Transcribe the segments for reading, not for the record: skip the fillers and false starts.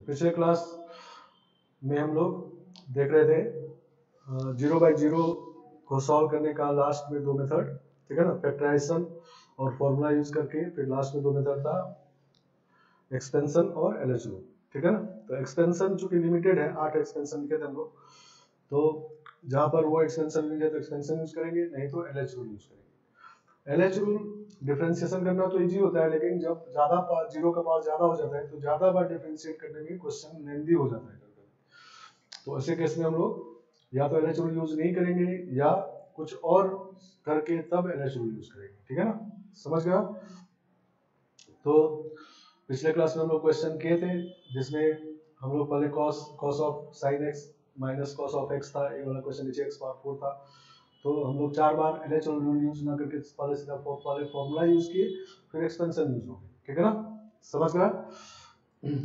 पिछले क्लास में हम लोग देख रहे थे 0/0 को सॉल्व करने का लास्ट में दो मेथड, ठीक है ना, फैक्टराइजेशन और फॉर्मूला यूज करके। फिर लास्ट में दो मेथड था एक्सपेंशन और एलएच रूल, ठीक है ना। तो एक्सपेंशन चूंकि लिमिटेड है, 8 एक्सपेंशन लिखे थे हम लोग, तो जहां पर वो एक्सपेंशन मिल जाए तो एक्सपेंशन यूज करेंगे, नहीं तो एलएच रूल यूज करेंगे। एलएच रूल डिफरेंशिएशन करना तो इजी होता है, लेकिन जब ज्यादा जीरो का पावर ज्यादा हो जाता है तो ज्यादा बार डिफरेंशिएट करने में क्वेश्चन लेंदी हो जाता है। तो ऐसे केस में हम लोग या तो एलएच रूल यूज नहीं करेंगे या कुछ और करके तब एलएच रूल यूज करेंगे, ठीक है ना, समझ गया। तो पिछले क्लास में हम लोग क्वेश्चन किए थे जिसमें हम लोग पहले cos of sin x minus cos of x था, ये वाला क्वेश्चन नीचे x पावर 4 था। तो हम लोग 4 बार एलएच रूल यूज ना करके पहले सीधा पहले फॉर्मूला यूज किए, फिर एक्सपेंशन यूज हो गया, ठीक है ना, समझ गया।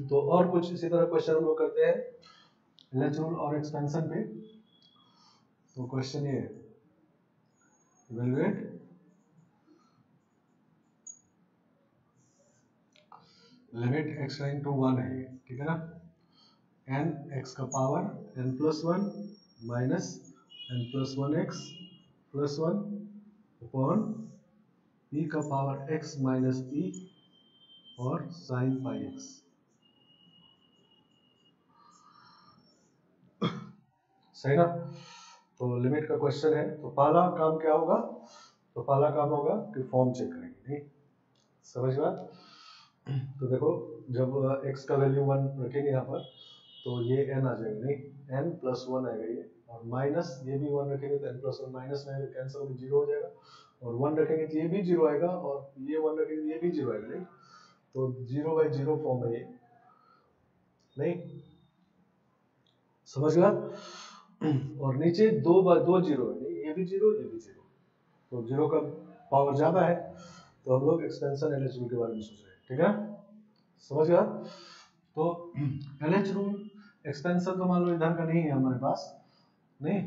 तो और कुछ इसी तरह क्वेश्चन हम लोग करते हैं एलएच रूल और एक्सपेंशन पे। तो क्वेश्चन ये evaluate limit x tending to 1 है, ठीक है ना, n x का power n plus 1 minus n plus 1x plus 1 upon e का पावर x माइनस e और साइन पाई x। सही ना। तो लिमिट का क्वेश्चन है, तो पहला काम क्या होगा, तो पहला काम होगा कि फॉर्म चेक करेंगे, नहीं समझ बात। तो देखो जब x का वैल्यू 1 रखेंगे यहाँ पर तो ये n आ जाएगा, नहीं n प्लस 1 आएगा ये, और माइनस ये भी 1 रखेंगे तो n प्लस 1 माइनस में कैंसिल होकर 0 हो जाएगा, और 1 रखेंगे तो ये भी 0 आएगा, और ये 1 रखेंगे तो ये भी 0 आएगा, नहीं तो 0/0 फॉर्म है ये, नहीं समझ गया। और नीचे 2/2 जीरो है, नहीं ये भी 0 ये भी 0, तो 0 का पावर ज्यादा है, तो हम लोग एक्सपेंशन एलएच रूल के बारे में सोच रहे हैं, ठीक है, समझ गया। तो एलएच रूल एक्सपेंशन तो मान लो इधर का नहीं है हमारे पास, नहीं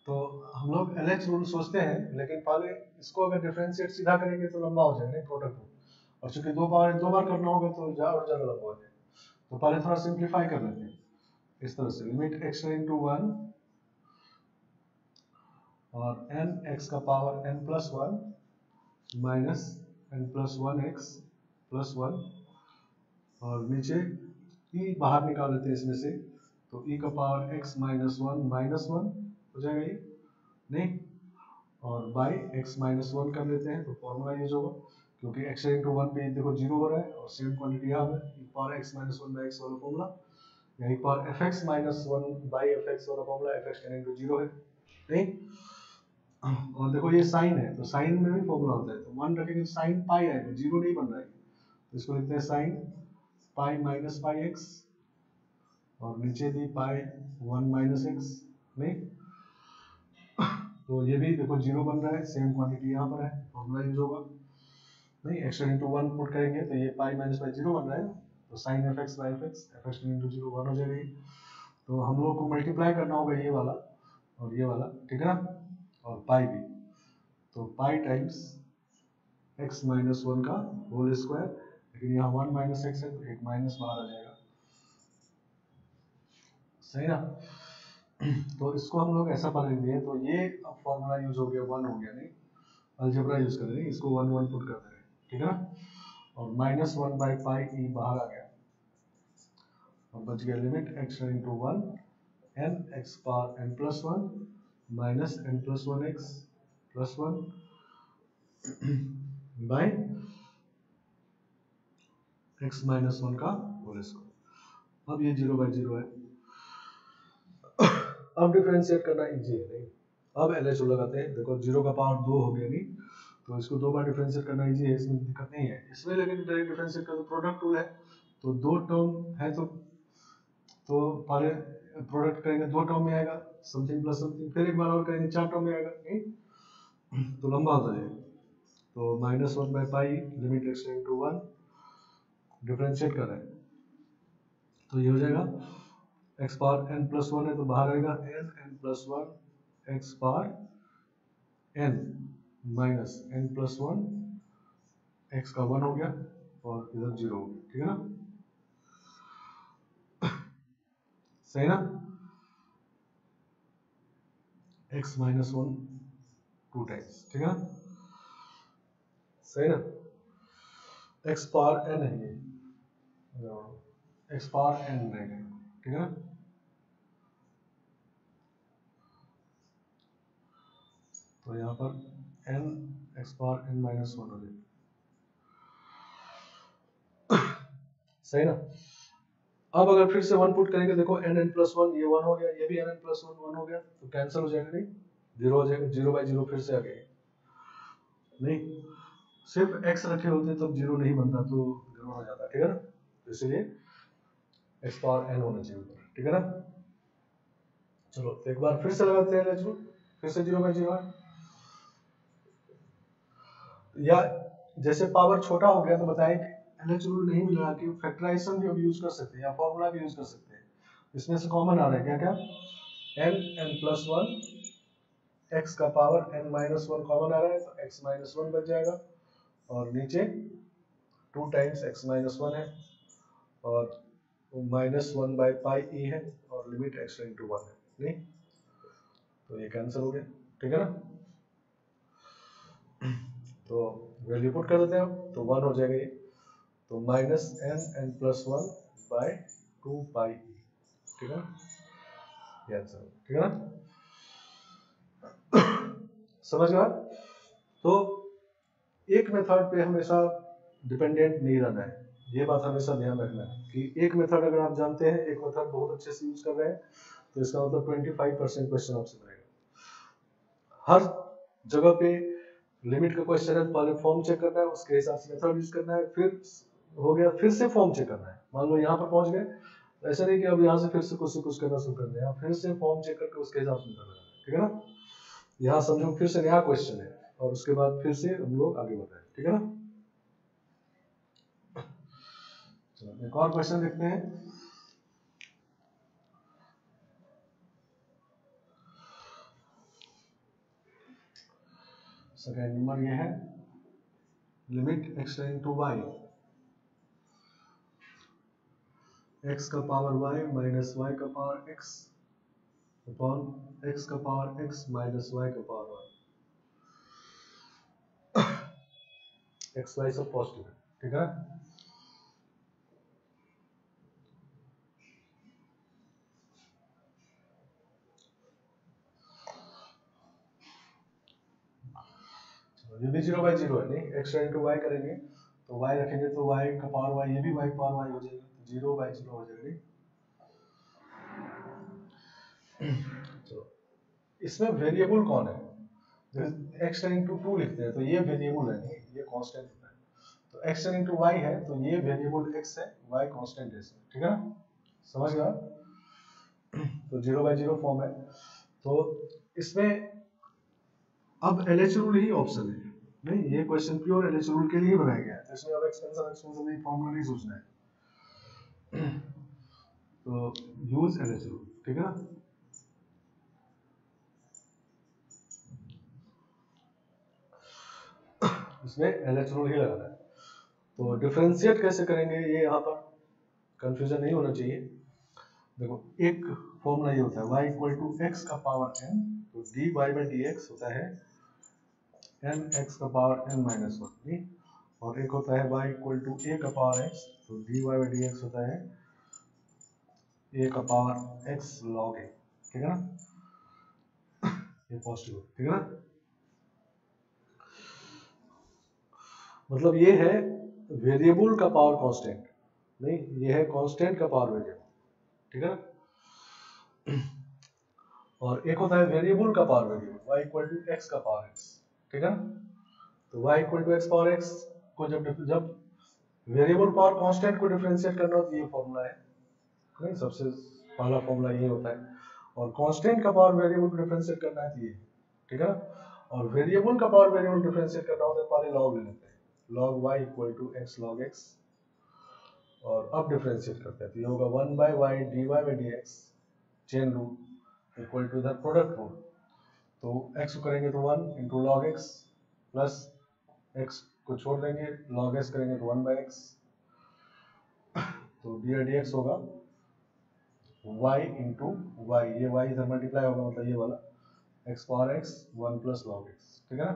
तो हम लोग एलएच रूल सोचते हैं, लेकिन पहले इसको अगर डिफरेंशिएट सीधा करेंगे तो लंबा हो जाएगा, नहीं प्रोडक्ट रूल, और चूंकि दो बार करना होगा तो ज्यादा लंबा हो जाएगा। तो पहले थोड़ा सिंप्लीफाई कर लेते हैं इस तरह से, लिमिट x टेंडिंग टू 1 और n x का power n plus 1 minus n plus 1x plus 1, और नीचे e बाहर निकाल लेते हैं इसमें से, तो e का पावर x माइनस 1 माइनस 1 हो जाएगा ये, नहीं और बाई x माइनस 1 कर लेते हैं तो फॉर्मूला यूज होगा, क्योंकि x इंटू 1 पे देखो 0 हो रहा है, और सेम क्वांटिटी यहाँ है e power x minus 1 by x वाला फॉर्मूला, या e power fx minus 1 by fx वाला फॉर्मूला, fx टेंडिंग टू 0 है, नहीं। और देखो ये साइन है तो साइन में भी फॉर्मूला होता है, तो 1 रखेंगे तो साइन पाई आएगा, 0 नहीं बन रहा है, तो इसको लिखते हैं sine pi minus pi x, और नीचे भी पाई 1 माइनस एक्स, नहीं तो ये भी देखो 0 बन रहा है, सेम क्वांटिटी यहाँ पर है, फॉर्मूला यूज होगा, नहीं x इंटू 1 पुट करेंगे तो ये पाई माइनस पाई 0 बन रहा है, तो sine F X by F X, F X into 0 1 हो जाएगा ये। तो हम लोग को मल्टीप्लाई करना होगा ये वाला और ये वाला, ठीक है ना, और पाई भी, तो पाई टाइम्स x माइनस 1 का होल स्क्वायर, लेकिन यहाँ 1 माइनस एक्स है तो एक माइनस बाहर आ जाएगा, सही ना। तो इसको हम लोग ऐसा पढ़ लेंगे, तो ये अब फॉर्मूला यूज हो गया 1 हो गया, नहीं अलजेब्रा यूज कर रहे हैं, इसको 1 1 पुट कर दे रहे हैं, ठीक है ना, और माइनस 1 बाई पाई ई बाहर आ गया, और बच गया limit x into 1 n x power n plus 1 minus n plus 1 x plus 1 by x minus 1 का होल स्क्वायर। अब ये 0/0 है, अब डिफरेंशिएट करना इजी है, नहीं अब एलएचओ लगाते हैं, देखो 0 का पावर 2 हो गया, नहीं तो इसको दो बार डिफरेंशिएट करना इजी है, इसमें दिक्कत नहीं है इसमें, लेकिन डायरेक्ट डिफरेंशिएट का तो प्रोडक्ट रूल है, तो दो टर्म है तो पहले प्रोडक्ट करेंगे, दो टर्म में आएगा समथिंग प्लस समथिंग, फिर एक बार और करेंगे 4 टर्म में आएगा, नहीं तो लंबा होता जाएगा। तो minus 1 by pi limit x into 1 differentiate कर रहे हैं, तो ये हो जाएगा x पावर n प्लस 1 है तो बाहर आएगा n plus 1 x power n minus n plus 1 x का 1 हो गया और इधर 0 हो गया, ठीक है ना। सही ना, x माइनस वन 2 टाइम्स, ठीक है ना, सही ना, x पावर n है ये, x पावर n रहेगा, ठीक है ना। तो यहाँ पर n x power n minus one हो जाएगा, सही ना। अब अगर फिर से वन पुट करेंगे, देखो n प्लस वन, ये वन हो गया, ये भी n प्लस वन हो गया, तो कैंसिल हो जाएगा, नहीं जीरो हो जाएगा, जीरो बाई जीरो फिर से आ गया, नहीं सिर्फ x रखे होते तब जीरो नहीं बनता, तो गड़बड़ हो जाता, ठीक है ना, तो इसलिए x पावर n होना चाहिए, ठीक है ना। चलो तो एक बार फिर से लगाते हैं एलएच रूल, फिर से जीरो बाई जीरो है, या जैसे पावर छोटा हो गया तो बताएं एलएच रूल नहीं मिला कि फैक्टराइजेशन भी अब यूज कर सकते हैं या फॉर्मूला भी यूज कर सकते हैं, इसमें से कॉमन आ रहा है क्या क्या, n प्लस वन, x का power n minus one common आ रहा है, तो x माइनस वन बच जाएगा, और नीचे 2 टाइम्स x माइनस वन है, और माइनस वन बाई पाई ई है, और लिमिट x इंटू वन है, नहीं तो ये कैंसिल हो गया, ठीक है ना। तो वैल्यू पुट कर देते हैं हम, तो वन हो जाएगा ये, तो minus n plus one by 2 पाई ई, ठीक है ना, ये आंसर, ठीक है ना, समझ गया। तो एक मेथड पे हमेशा डिपेंडेंट नहीं रहना है, ये बात हमेशा ध्यान रखना है कि एक मेथड अगर आप जानते हैं, एक मेथड बहुत अच्छे से यूज कर रहे हैं, तो इसका मतलब 25% क्वेश्चन आपसे बनेगा। हर जगह पे लिमिट का क्वेश्चन है, पहले फॉर्म चेक करना है, उसके हिसाब से मेथड यूज करना है, फिर हो गया फिर से फॉर्म चेक करना है, मान लो यहाँ पर पहुंच गए, ऐसा नहीं कि अब यहाँ से फिर से कुछ करना शुरू कर दें, फिर से फॉर्म चेक करके उसके हिसाब से करना है, ठीक है ना। यहाँ समझो फिर से नया क्वेश्चन है, और उसके बाद फिर से हम लोग आगे बढ़ रहे हैं, ठीक है ना। चलो एक और क्वेश्चन देखते हैं, सेकेंड नंबर ये है, limit x to y, x का पावर y माइनस y का पावर x अपॉन x का पावर x माइनस y का पावर y, x y सब पॉजिटिव है, ठीक है ना। ये भी जीरो बाई जीरो है, नहीं x इंटू वाई करेंगे तो y रखेंगे तो y का पावर y, ये भी y पावर y हो जाएगा, जीरो बाई जीरो हो जाएगा, नहीं। तो इसमें वेरिएबल कौन है, x इंटू टू लिखते हैं तो ये वेरिएबल है, नहीं ये कांस्टेंट होता है, तो x इंटू वाई है तो ये वेरिएबल x है, y कांस्टेंट है, ठीक है ना, समझ गया। तो जीरो बाई जीरो फॉर्म है, तो इसमें अब एलएच रूल ही ऑप्शन है, नहीं ये क्वेश्चन प्योर एलएच रूल के लिए बनाया गया है, इसमें अब एक्सपेंशन नहीं, फॉर्मूला नहीं सोचना है। तो यूज एलएच रूल, ठीक है ना। इसमें एलएच रूल ही लगाना है, तो डिफरेंशिएट कैसे करेंगे ये यहाँ पर कंफ्यूजन नहीं होना चाहिए। देखो एक फॉर्मूला ये होता है y इक्वल टू एक्स का पावर n, तो dy बाई डी एक्स होता है n x का पावर n माइनस वन, और एक होता है y इक्वल टू a का पावर x, तो dy बाई डी एक्स होता है a का पावर x log a, ठीक है ना, ये पॉजिटिव, ठीक है ना। मतलब ये है वेरिएबल का पावर कांस्टेंट, नहीं ये है कांस्टेंट का पावर वेरिएबल, ठीक है ना। और एक होता है वेरिएबल का power variable y equal to x का पावर x, ठीक है ना। तो y equal to x power x को जब वेरिएबल पावर कांस्टेंट को डिफरेंशिएट करना हो तो ये फॉर्मूला है, नहीं सबसे पहला फॉर्मूला ये होता है, और कांस्टेंट का पावर वेरिएबल को डिफरेंशिएट करना है तो ये, ठीक है ना। और वेरिएबल का पावर वेरिएबल डिफरेंशिएट करना हो तो पहले लॉग ले लेते हैं, log y equal to x log x, और अब डिफरेंशिएट करते हैं तो ये होगा 1 by y dy by dx chain rule equal to इधर प्रोडक्ट रूल, तो x को करेंगे तो 1 into log x plus x को छोड़ देंगे log s करेंगे तो 1 बाय x, तो dy dx होगा y इंटू वाई, ये y इधर मल्टीप्लाई होगा, मतलब ये वाला x power x 1 plus log x, ठीक है ना।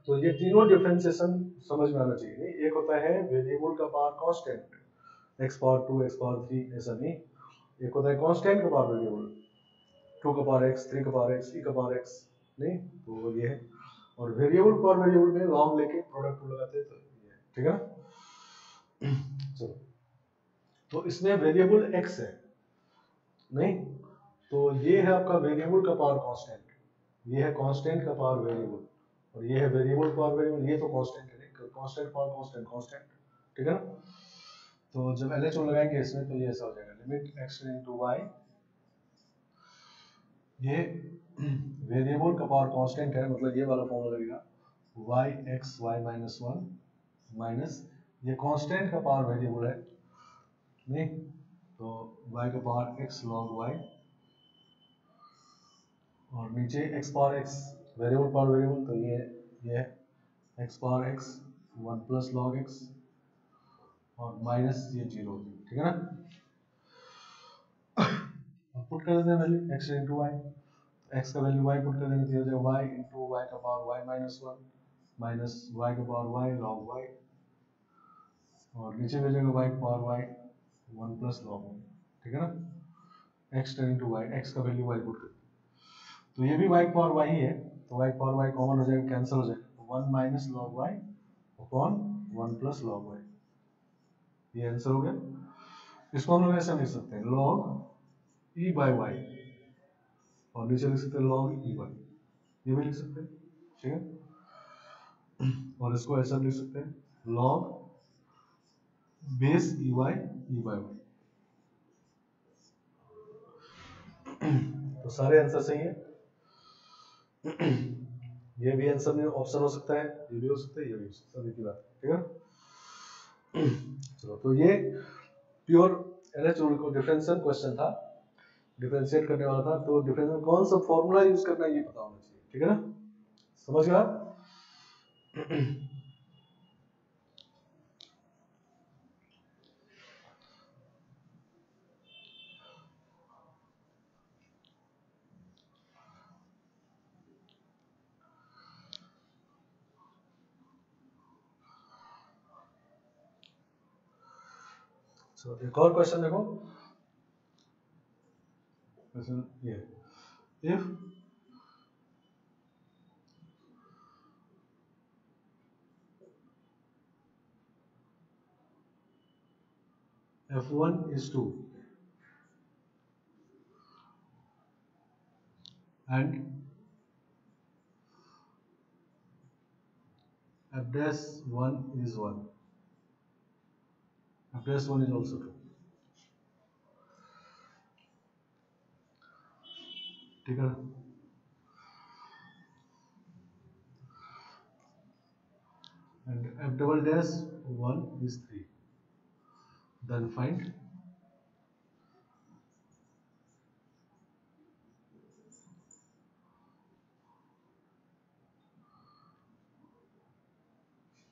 तो ये तीनों डिफरेंशिएशन समझ में आना चाहिए। नहीं, एक होता है वेरिएबल का power constant, x power 2 x power 3 ऐसा नहीं, एक होता है कांस्टेंट का पावर वेरिएबल 2 का पावर x 3 का पावर x e का पावर x, नहीं तो ये है। और वेरिएबल पावर वेरिएबल में लॉग लेके प्रोडक्ट लगाते हैं, तो ये ठीक है। चलो, तो इसमें वेरिएबल x है, नहीं तो ये है आपका वेरिएबल का पावर कांस्टेंट, ये है कांस्टेंट का पावर वेरिएबल, और ये है वेरिएबल पावर वेरिएबल, ये तो कांस्टेंट है, कांस्टेंट पावर कांस्टेंट कांस्टेंट, ठीक है ना। तो जब LHO लगाएंगे इसमें तो ये ऐसा हो जाएगा, लिमिट x इनटू y, ये वेरिएबल का पावर कांस्टेंट है, मतलब ये वाला फॉर्मूला लगेगा y x y minus 1 minus ये कांस्टेंट का पावर वेरिएबल है, नहीं तो y का पावर x log y, और नीचे x power x variable power variable, तो ये है x power x 1 plus log x और माइनस ये 0, ठीक है ना। पुट कर देते हैं value x into y, x का वैल्यू y पुट कर देंगे तो हो जाएगा y इंटू वाई का power y minus 1 minus y का पावर y log y, और नीचे भेजेगा y का power y 1 plus log y, ठीक है ना। x इंटू वाई, x का वैल्यू y पुट कर, तो ये भी y का पावर y ही है, तो y का पावर y कॉमन हो जाएगा, कैंसिल हो जाएगा, तो 1 minus log y upon 1 plus log y, ये आंसर हो गया। इसको हम लोग ऐसा लिख सकते हैं log e बाय y, और नीचे लिख सकते हैं log e y, ये भी लिख सकते हैं, ठीक है। और इसको ऐसा लिख सकते हैं log base e by y, तो सारे आंसर सही है। ये भी आंसर में ऑप्शन हो सकता है, ये भी हो सकता है, ये भी हो सकता है, देखिए बात, ठीक है। चलो, तो ये प्योर LH रूल को डिफरेंशियल क्वेश्चन था, डिफरेंशिएट करने वाला था, तो डिफरेंशियल कौन सा फॉर्मूला यूज करना है ये पता होना चाहिए, ठीक है ना, समझ गया। So, एक और क्वेश्चन देखो, क्वेश्चन ये, if f1 is 2 and f dash 1 is 1, f dash 1 is also 2, ठीक है। And f double dash 1 is 3, then find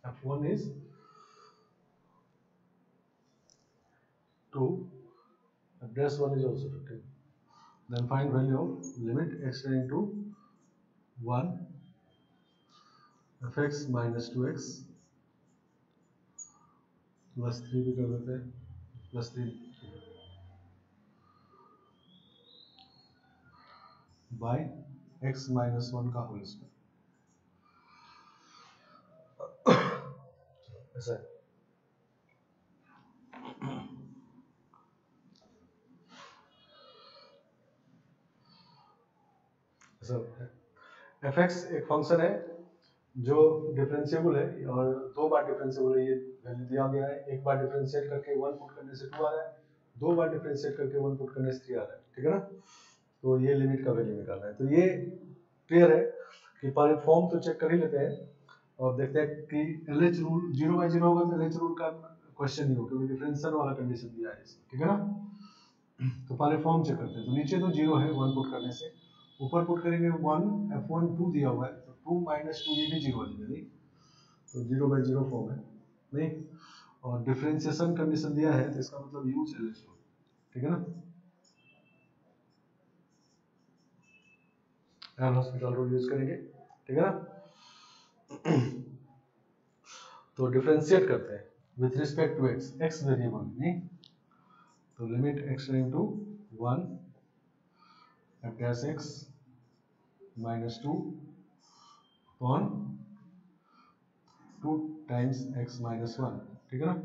f1 is 2, f dash 1 is also 2, then find value of limit x tending to 1 fx minus 2x plus 3 भी कर देते हैं, plus 3 by x minus 1 का whole square, ऐसा है। fx एक function है जो डिफरेंशिएबल है, और दो बार डिफरेंशिएबल है, ये वैल्यू दिया गया है, एक बार डिफरेंशिएट करके 1 पुट करने से 2 आ रहा है, दो बार डिफरेंशिएट करके 1 पुट करने से 3 आ रहा है, ठीक है ना। तो ये लिमिट का वैल्यू निकालना है, तो ये क्लियर है कि पहले फॉर्म तो चेक कर ही लेते हैं और देखते हैं कि LH रूल 0 बाय 0 होगा, तो LH रूल का क्वेश्चन नहीं हो, क्योंकि डिफरेंशियल वाला कंडीशन दिया है इसमें, ठीक है ना। तो पहले फॉर्म चेक करते हैं, तो नीचे तो 0 है 1 पुट करने से, ऊपर पुट करेंगे 1 f1 2 दिया हुआ है, तो 2 माइनस 2 ये भी 0 हो जाएगा, नहीं तो 0 बाय 0 फॉर्म है, नहीं और डिफरेंशिएशन कंडीशन दिया है तो इसका मतलब यूज LH रूल, ठीक है ना। एल हॉस्पिटल रूल यूज करेंगे, ठीक है ना। तो डिफरेंशिएट करते हैं with respect to X, X variable नहीं, तो limit x tending to 1 f dash x minus 2 upon 2 times x minus 1, ठीक है ना।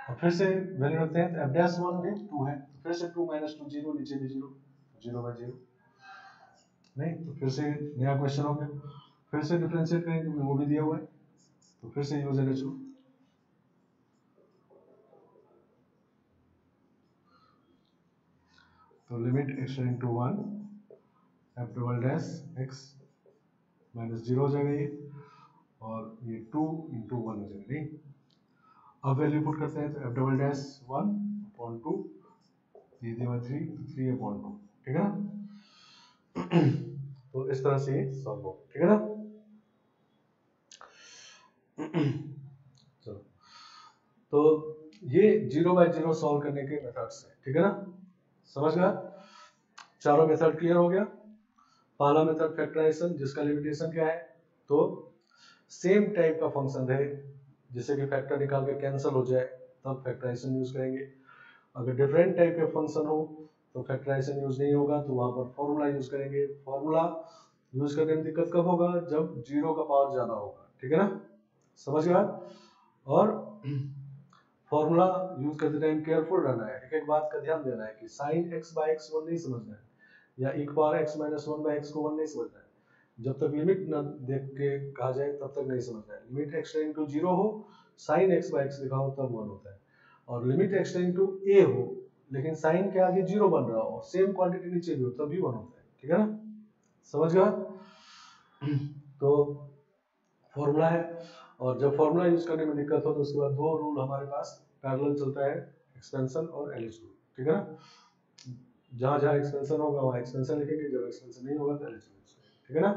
अब फिर से वैल्यू रखते हैं, तो f dash 1 भी 2 है, तो फिर से 2 minus 2 0, नीचे भी 0, 0 by 0 नहीं, तो फिर से नया क्वेश्चन हो गया, फिर से डिफरेंशिएट करेंगे क्योंकि वो भी दिया हुआ है, तो फिर से यूज LH रूल, तो limit x tending to 1 f double dash x minus 0 हो जाएगा ये, और ये 2 into 1 हो जाएगा नहीं। अब वैल्यू पुट करते हैं, तो f डबल डैश 1 अपॉन 2, ये दिया 3, तो 3 अपॉन 2, ठीक है ना। तो इस तरह से ये सॉल्व हो, ठीक है ना। चलो, तो ये 0 by 0 सॉल्व करने के मेथड्स हैं, ठीक है ना, समझ गया। चारों मेथड क्लियर हो गया। पहला मेथड फैक्टराइजेशन, जिसका लिमिटेशन क्या है, तो सेम टाइप का फंक्शन रहे, जिससे कि फैक्टर निकाल के कैंसिल हो जाए, तब फैक्टराइजेशन यूज करेंगे। अगर डिफरेंट टाइप के फंक्शन हो तो फैक्टराइजेशन यूज नहीं होगा, तो वहां पर फॉर्मूला यूज करेंगे। फॉर्मूला यूज करने में दिक्कत कब होगा, जब 0 का पावर ज्यादा होगा, ठीक है ना, समझ गया। और फॉर्मूला यूज करते टाइम केयरफुल रहना है, एक एक बात का ध्यान देना है कि साइन x बाय x 1 नहीं समझना है, या e की power x minus 1 by x को 1 नहीं समझना है। जब तक लिमिट न देख के कहा जाए तब तक नहीं समझना है। लिमिट x टेंडिंग टू 0 हो, साइन x बाय x लिखा हो तब 1 होता है, और limit x tending to a हो लेकिन साइन के आगे 0 बन रहा हो, सेम क्वांटिटी नीचे भी हो, तब भी 1 होता है, ठीक है ना, समझ गया। तो फॉर्मूला है, और जब फॉर्मूला यूज करने में दिक्कत हो तो उसके बाद दो रूल हमारे पास पैरेलल चलता है, एक्सपेंशन और LH रूल, ठीक है ना। जहां जहां एक्सपेंशन होगा वहां एक्सपेंशन लिखेंगे, जब एक्सपेंशन नहीं होगा तो LH रूल, ठीक है ना।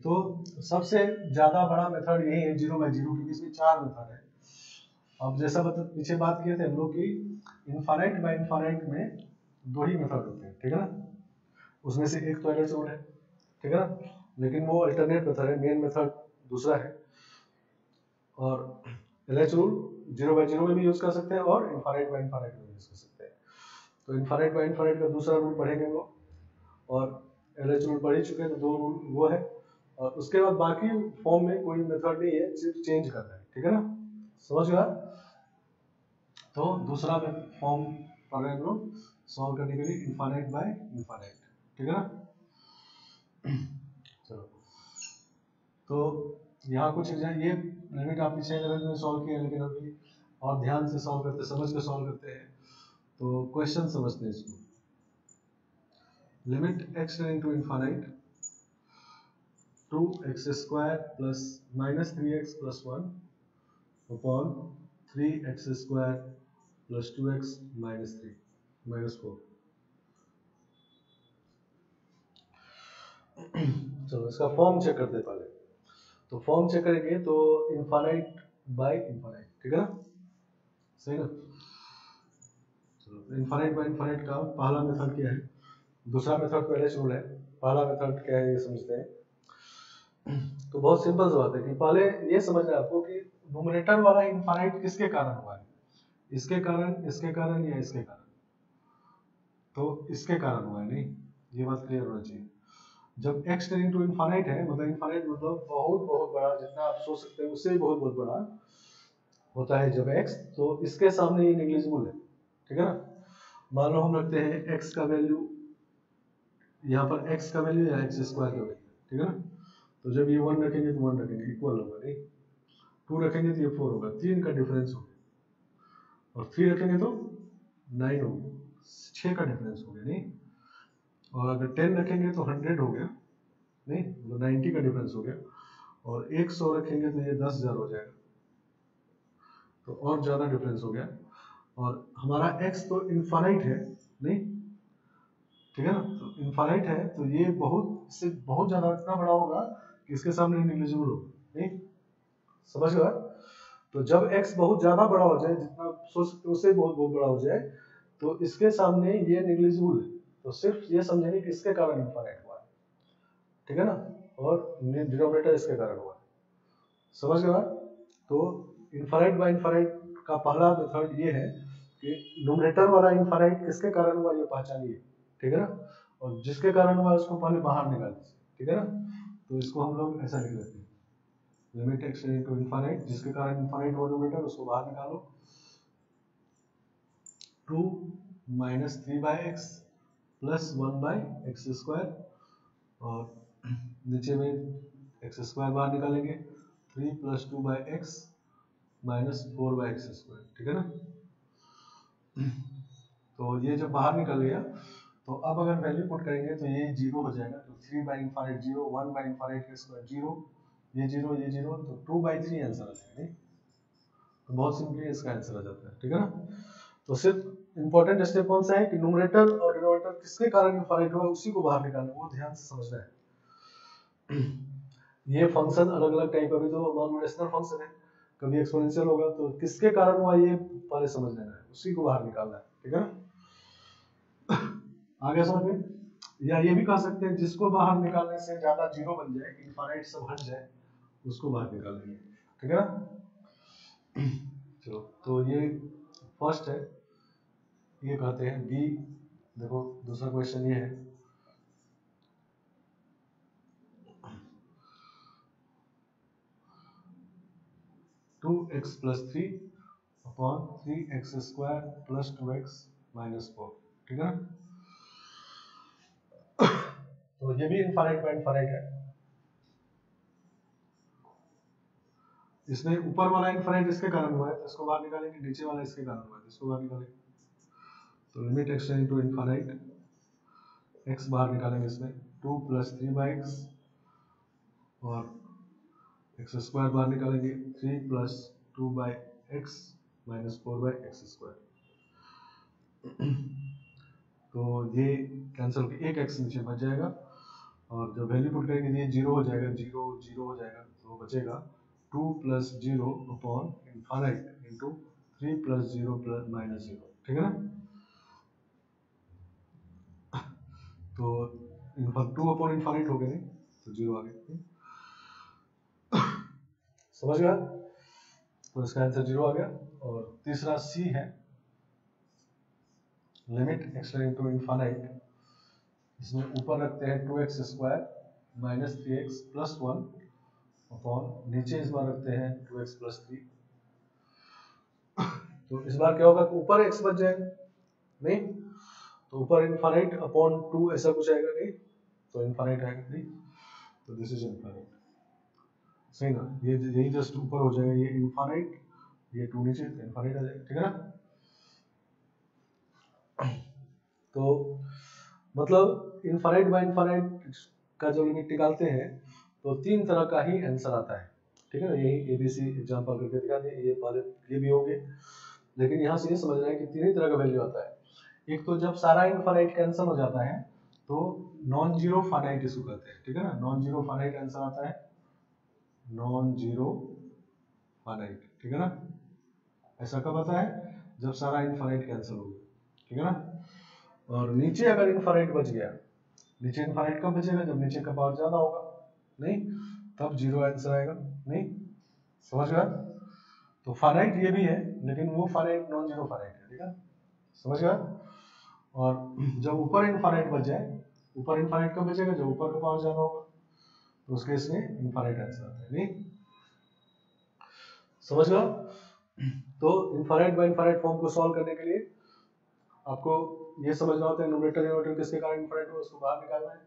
तो सबसे ज्यादा बड़ा मेथड यही है, 0 by 0 के बीच में 4 मेथड है। अब जैसा पीछे बात किए थे हम लोग की इनफाइनाइट बाय इनफाइनाइट में 2 ही मेथड होते हैं, ठीक है ना, उसमें से एक तो LH रूल है, ठीक है ना, लेकिन वो अल्टरनेट मेथड है, मेन मेथड दूसरा है। और LH रूल 0 by 0 में भी यूज कर सकते हैं और इनफाइनाइट बाय इनफाइनाइट में भी यूज कर सकते हैं। तो इनफाइनाइट बाय इनफाइनाइट का दूसरा रूल पढ़ेंगे हम लोग, और LH रूल पढ़ ही चुके हैं, तो 2 रूल वो है, और उसके बाद बाकी फॉर्म में कोई मेथड नहीं है, सिर्फ चेंज करना है, ठीक है ना, समझ गया। तो दूसरा फॉर्म पढ़ रहे हैं हम लोग सॉल्व करने के लिए, इनफाइनाइट बाय इनफाइनाइट, ठीक है ना। चलो, तो यहाँ कुछ ये लिमिट आप पिछले लेवल में सॉल्व किया, लेकिन अभी और ध्यान से सॉल्व करते, समझ के सॉल्व करते हैं, तो क्वेश्चन समझते हैं इसको। Limit x tending to infinite 2x square plus minus 3x plus 1 upon 3x square plus 2x minus 3 minus 4। चलो इसका फॉर्म चेक करते हैं पहले। तो फॉर्म चेक करेंगे तो इनफाइनाइट बाय इनफाइनाइट, ठीक है ना, सही ना। चलो इनफाइनाइट बाय इनफाइनाइट का पहला मेथड क्या है, दूसरा मेथड तो LH रूल है, पहला मेथड क्या है ये समझते हैं। तो बहुत सिंपल सी बात है कि पहले ये समझना है आपको कि न्यूमरेटर वाला इनफाइनाइट किसके कारण हुआ है, इसके कारण, इसके कारण, या इसके कारण। तो इसके कारण हुआ है, नहीं, ये बात क्लियर होना चाहिए। जब x टेंडिंग टू इनफाइनाइट है, मतलब इनफाइनाइट मतलब बहुत बहुत बड़ा, जितना आप सोच सकते हैं उससे भी बहुत बहुत बड़ा होता है जब x, तो इसके सामने ये नेग्लिजिबल है, ठीक है ना। मान लो हम रखते हैं x का वैल्यू, यहाँ पर x का वैल्यू या x स्क्वायर का वैल्यू, ठीक है ना। तो जब ये 1 रखेंगे तो 1 रखेंगे इक्वल होगा, नहीं, 2 रखेंगे तो ये 4 होगा, 3 का डिफरेंस हो गया, और 3 रखेंगे तो 9 हो गया, 6 का डिफरेंस हो गया, नहीं। और अगर 10 रखेंगे तो 100 हो गया, नहीं, मतलब 90 का डिफरेंस हो गया, और 100 रखेंगे तो ये 10,000 हो जाएगा, तो और ज्यादा डिफरेंस हो गया। और हमारा x तो इनफाइनाइट है, नहीं, ठीक है ना, तो इनफाइनाइट है तो ये बहुत इससे बहुत ज्यादा इतना बड़ा होगा कि इसके सामने निग्लिजिबल होगा, नहीं समझ गया। तो जब x बहुत ज्यादा बड़ा हो जाए, जितना सोच सकते हो उससे बहुत बहुत बड़ा हो जाए, तो इसके सामने ये निग्लिजिबल है, तो सिर्फ ये समझेंगे कि इसके कारण इनफाइनाइट हुआ है, ठीक है ना, और डिनोमिनेटर इसके कारण हुआ है, समझ गया। तो इनफाइनाइट बाय इनफाइनाइट का पहला मेथड ये है कि न्यूमरेटर वाला इनफाइनाइट किसके कारण हुआ ये पहचानिए, ठीक है ना, और जिसके कारण हुआ उसको पहले बाहर निकाल दीजिए, ठीक है ना। तो इसको हम लोग ऐसा लिख लेते हैं, लिमिट x टू इनफाइनाइट, जिसके कारण इनफाइनाइट हुआ न्यूमरेटर उसको बाहर निकालो, 2 माइनस 3/x प्लस 1/x², और नीचे में x² बाहर निकालेंगे, 3 प्लस 2/x माइनस 4/x², ठीक है ना। तो ये जब बाहर निकल गया, तो अब अगर वैल्यू पुट करेंगे तो ये 0 हो जाएगा, तो 3/∞ 0, 1/∞² 0, ये 0 ये 0, तो 2/3 आंसर आ जाएगा, नहीं तो बहुत सिंपली इसका आंसर आ जाता है, ठीक है ना। तो सिर्फ इंपॉर्टेंट स्टेप कौन सा है कि न्यूमरेटर और डिनोमिनेटर किसके कारण इनफाइनाइट हुआ उसी को बाहर निकालना, वो ध्यान से समझना है। ये फंक्शन अलग अलग टाइप का भी तो नॉन रेशनल फंक्शन है, कभी एक्सपोनेंशियल होगा, तो किसके कारण हुआ ये पहले समझ लेना है, उसी को बाहर निकालना है, ठीक है ना। आगे समझ में, या ये भी कह सकते हैं जिसको बाहर निकालने से ज्यादा जीरो बन जाए, इनफाइनाइट सब हट जाए, उसको बाहर निकालेंगे, ठीक है ना। चलो, तो ये फर्स्ट है, ये कहते हैं बी। देखो दूसरा क्वेश्चन ये है, two x plus 3 upon 3x² plus 2x minus 4, ठीक है ना। तो ये भी इनफाइनाइट बाय इनफाइनाइट है, इसमें ऊपर वाला इनफाइनाइट इसके कारण हुआ है तो इसको बाहर निकालेंगे, नीचे वाला इसके कारण हुआ है तो इसको बाहर निकालेंगे। तो limit x to infinite, x बाहर निकालेंगे इसमें, 2 प्लस 3/x और x² बाहर निकालेंगे, 3 प्लस 2/x माइनस 4/x²। तो ये कैंसिल होकर एक x नीचे बच जाएगा, और जब वैल्यू पुट करेंगे ये 0 हो जाएगा, 0 0 हो जाएगा, तो बचेगा 2 plus 0 upon infinite into 3 plus 0 plus minus 0, ठीक है ना। तो 2 अपॉन इनफाइनाइट हो गए, तो 0 आ गया, समझ गया। तो इसका आंसर 0 आ गया। और तीसरा सी है, लिमिट x टू इनफाइनाइट, इसमें ऊपर रखते हैं 2x² minus 3x plus 1 upon नीचे इस बार रखते हैं 2x प्लस 3। तो इस बार क्या होगा कि ऊपर x बच जाएगा, नहीं तो ऊपर इनफाइनाइट अपॉन 2 ऐसा कुछ आएगा, नहीं तो इनफाइनाइट आएगा, नहीं तो दिस इज इनफाइनाइट, सही ना। ये यही जस्ट ऊपर हो जाएगा, ये इनफाइनाइट, ये 2 नीचे, तो इनफाइनाइट आ जाएगा, ठीक है ना। तो मतलब इनफाइनाइट बाय इनफाइनाइट का जो लिमिट निकालते हैं तो 3 तरह का ही आंसर आता है, ठीक है ना। यही ABC एग्जांपल करके दिखा दिए, ये पहले ये भी होंगे, लेकिन यहाँ से ये समझना है कि 3 ही तरह का वैल्यू आता है। एक तो जब सारा इनफाइनाइट कैंसिल हो जाता है तो नॉन जीरो फाइनाइट इसको कहते हैं, ठीक है ना। नॉन जीरो फाइनाइट आंसर आता है, नॉन जीरो फाइनाइट, ठीक है ना। ऐसा कब आता है, जब सारा इनफाइनाइट कैंसिल हो गया, ठीक है ना। और नीचे अगर इनफाइनाइट बच गया, नीचे इनफाइनाइट कब बचेगा, जब नीचे का पावर ज्यादा होगा, नहीं तब 0 आंसर आएगा, नहीं समझ गया। तो फाइनाइट ये भी है, लेकिन वो फाइनाइट नॉन जीरो फाइनाइट है, ठीक है, समझ गया। और जब ऊपर इनफाइनाइट बच जाए, ऊपर इनफाइनाइट कब बचेगा, जब ऊपर का पावर ज्यादा होगा, तो उस केस में इनफाइनाइट आंसर आता है, नहीं समझ गया। तो इनफाइनाइट बाय इनफाइनाइट फॉर्म को सॉल्व करने के लिए आपको ये समझना होता है न्यूमरेटर डिनोमिनेटर किसके कारण इनफाइनाइट हुआ उसको बाहर निकालना है।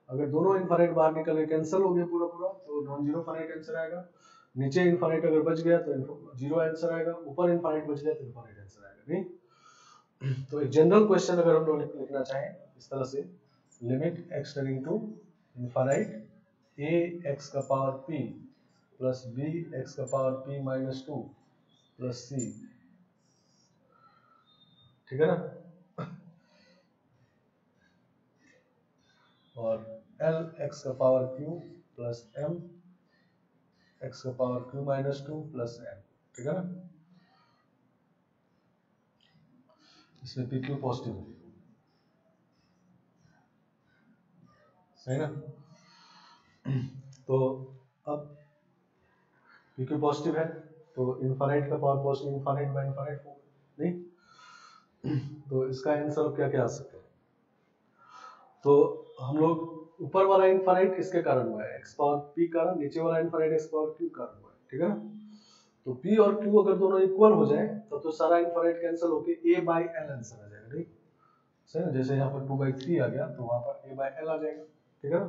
अगर दोनों इनफाइनाइट बाहर निकले, कैंसिल हो गया पूरा पूरा, तो नॉन जीरो फाइनाइट आंसर आएगा। नीचे इनफाइनाइट अगर बच गया तो जीरो आंसर आएगा, ऊपर इनफाइनाइट बच गया तो इनफाइनाइट आंसर आएगा, नहीं। तो एक जनरल क्वेश्चन अगर हम लोग लिखना चाहें इस तरह से, limit x tending to infinite a x का power p plus b x का power p minus 2 plus c, ठीक है ना। और एल एक्स का power Q plus M X का power Q minus two plus M, ठीक है ना। इसमें पी क्यू पॉजिटिव है, सही ना। तो अब पी क्यू पॉजिटिव है तो इनफाइनाइट का power positive, infinite by infinite होगा नहीं। तो इसका आंसर क्या क्या आ सकता है। तो हम लोग ऊपर वाला इनफाइनाइट इसके कारण हुआ है, एक्स पावर पी कारण, नीचे वाला इनफाइनाइट एक्स पावर क्यू कारण हुआ है, ठीक है ना। तो p और q अगर दोनों इक्वल हो जाए तब तो सारा इनफाइनाइट कैंसिल होके a बाय l आंसर आ जाएगा, ठीक। सही ना, जैसे यहाँ पर 2/3 आ गया तो वहां पर a बाय l आ जाएगा, ठीक है ना।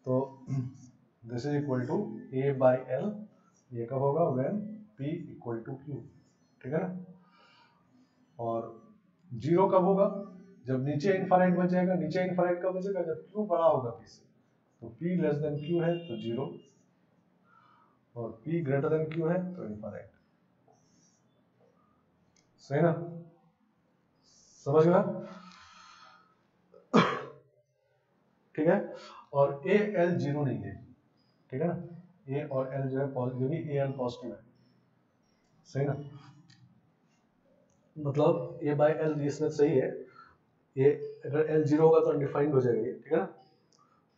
तो this is equal to a by l, ये कब होगा when p equal to q, ठीक है ना। और जीरो कब होगा, जब नीचे इनफाइनाइट बच जाएगा। नीचे इनफाइनाइट कब बचेगा, जब q बड़ा होगा p से। तो p लेस देन q है तो जीरो, और p ग्रेटर देन q है तो इनफाइनाइट, सही ना, समझ गया, ठीक है। और ए एल जीरो नहीं है, ठीक है ना, ए और एल जो है पॉजिटिव, ए एल पॉजिटिव है, सही ना। मतलब ए बाय एल इसमें सही है, ए अगर एल जीरो होगा तो अनडिफाइंड हो जाएगा ये, ठीक है ना।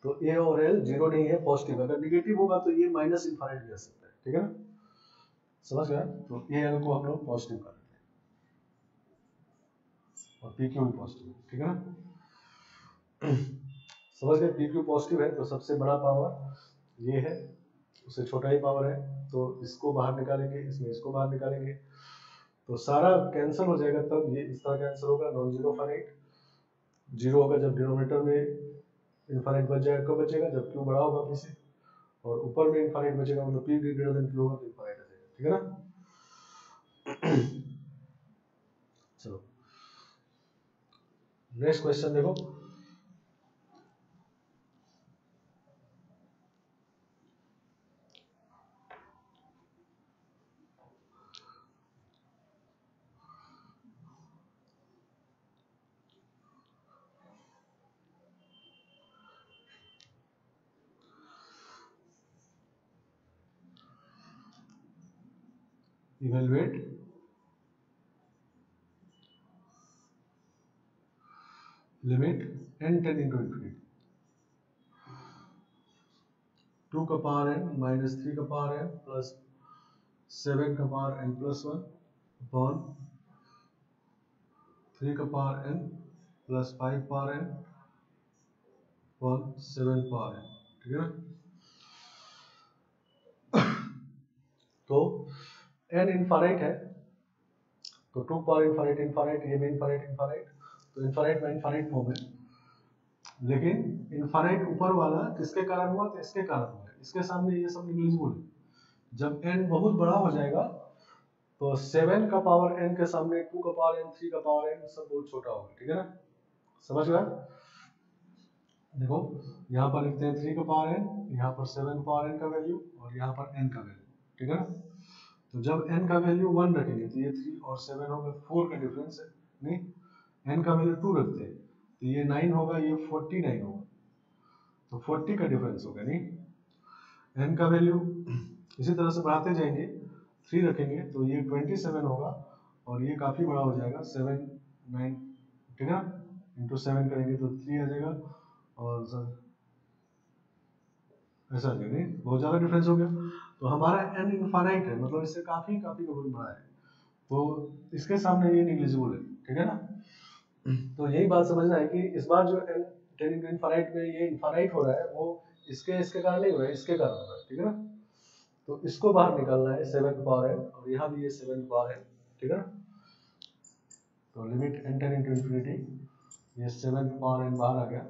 तो ए और एल जीरो नहीं है, पॉजिटिव। अगर नेगेटिव होगा तो ये माइनस इनफाइनाइट भी आ सकता है, ठीक है ना, समझ गया। तो ए एल को हम लोग पॉजिटिव कर लेते हैं और पी क्यू भी पॉजिटिव, ठीक है ना। समझ गए, पी क्यू पॉजिटिव है तो सबसे बड़ा पावर ये है, उससे छोटा ही पावर है, तो इसको बाहर निकालेंगे, इसमें इसको बाहर निकालेंगे तो सारा कैंसिल हो जाएगा। तब ये इस तरह का आंसर होगा, नॉन जीरो फाइनाइट। जीरो होगा जब डिनोमिनेटर में इनफाइनाइट बच जाएगा, कब बचेगा जब क्यू बड़ा होगा पी से, और ऊपर में इनफाइनाइट बचेगा, मतलब पी ग्रेटर देन क्यू होगा तो इनफाइनाइट आ जाएगा, ठीक है ना। चलो नेक्स्ट क्वेश्चन देखो। Evaluate limit n tending into infinity, 2 का पावर n माइनस 3 का पावर n प्लस 7 का पावर n प्लस 1 अपॉन 3 का power n plus 5 power n upon 7 power n, ठीक है ना। तो n इनफाइनाइट है तो 2 पावर इनफाइनाइट इनफाइनाइट, ये भी इनफाइनाइट इनफाइनाइट, तो इनफाइनाइट में इनफाइनाइट फॉर्म है। लेकिन इनफाइनाइट ऊपर वाला किसके कारण हुआ, तो इसके कारण हुआ है, इसके सामने ये सब निग्लिजिबल है। जब n बहुत बड़ा हो जाएगा तो 7 का पावर n के सामने 2 का पावर n, 3 का पावर n सब बहुत छोटा होगा, ठीक है ना, समझ गया। देखो यहाँ पर लिखते हैं 3 का पावर n, यहाँ पर 7 का पावर n का वैल्यू, और यहाँ पर n का वैल्यू, ठीक है ना। तो जब n का वैल्यू 1 रखेंगे तो ये 3 और 7 होगा, 4 का डिफरेंस है, नहीं n का वैल्यू 2 रखते हैं तो ये 9 होगा, ये 49 होगा, तो 40 का डिफरेंस होगा, नहीं। n का वैल्यू इसी तरह से बढ़ाते जाएंगे, 3 रखेंगे तो ये 27 होगा, और ये काफ़ी बड़ा हो जाएगा 7 9, ठीक है ना, इंटू 7 करेंगे तो 3 आ जाएगा, और ऐसा आ जाएगा, नहीं बहुत ज़्यादा डिफरेंस हो गया। तो हमारा n इनफाइनाइट है, मतलब इससे काफ़ी काफ़ी बहुत बड़ा है, तो इसके सामने ये निग्लिजिबल है, ठीक है ना। तो यही बात समझना है कि इस बार जो n टेंडिंग टू इनफाइनाइट में ये इनफाइनाइट हो रहा है, वो इसके कारण नहीं हो रहा है, इसके कारण हो रहा है, ठीक है ना। तो इसको बाहर निकालना है 7 पावर n, और यहाँ भी ये 7 पावर n, ठीक है ना। तो limit n tending to infinity, ये 7 पावर n बाहर आ गया,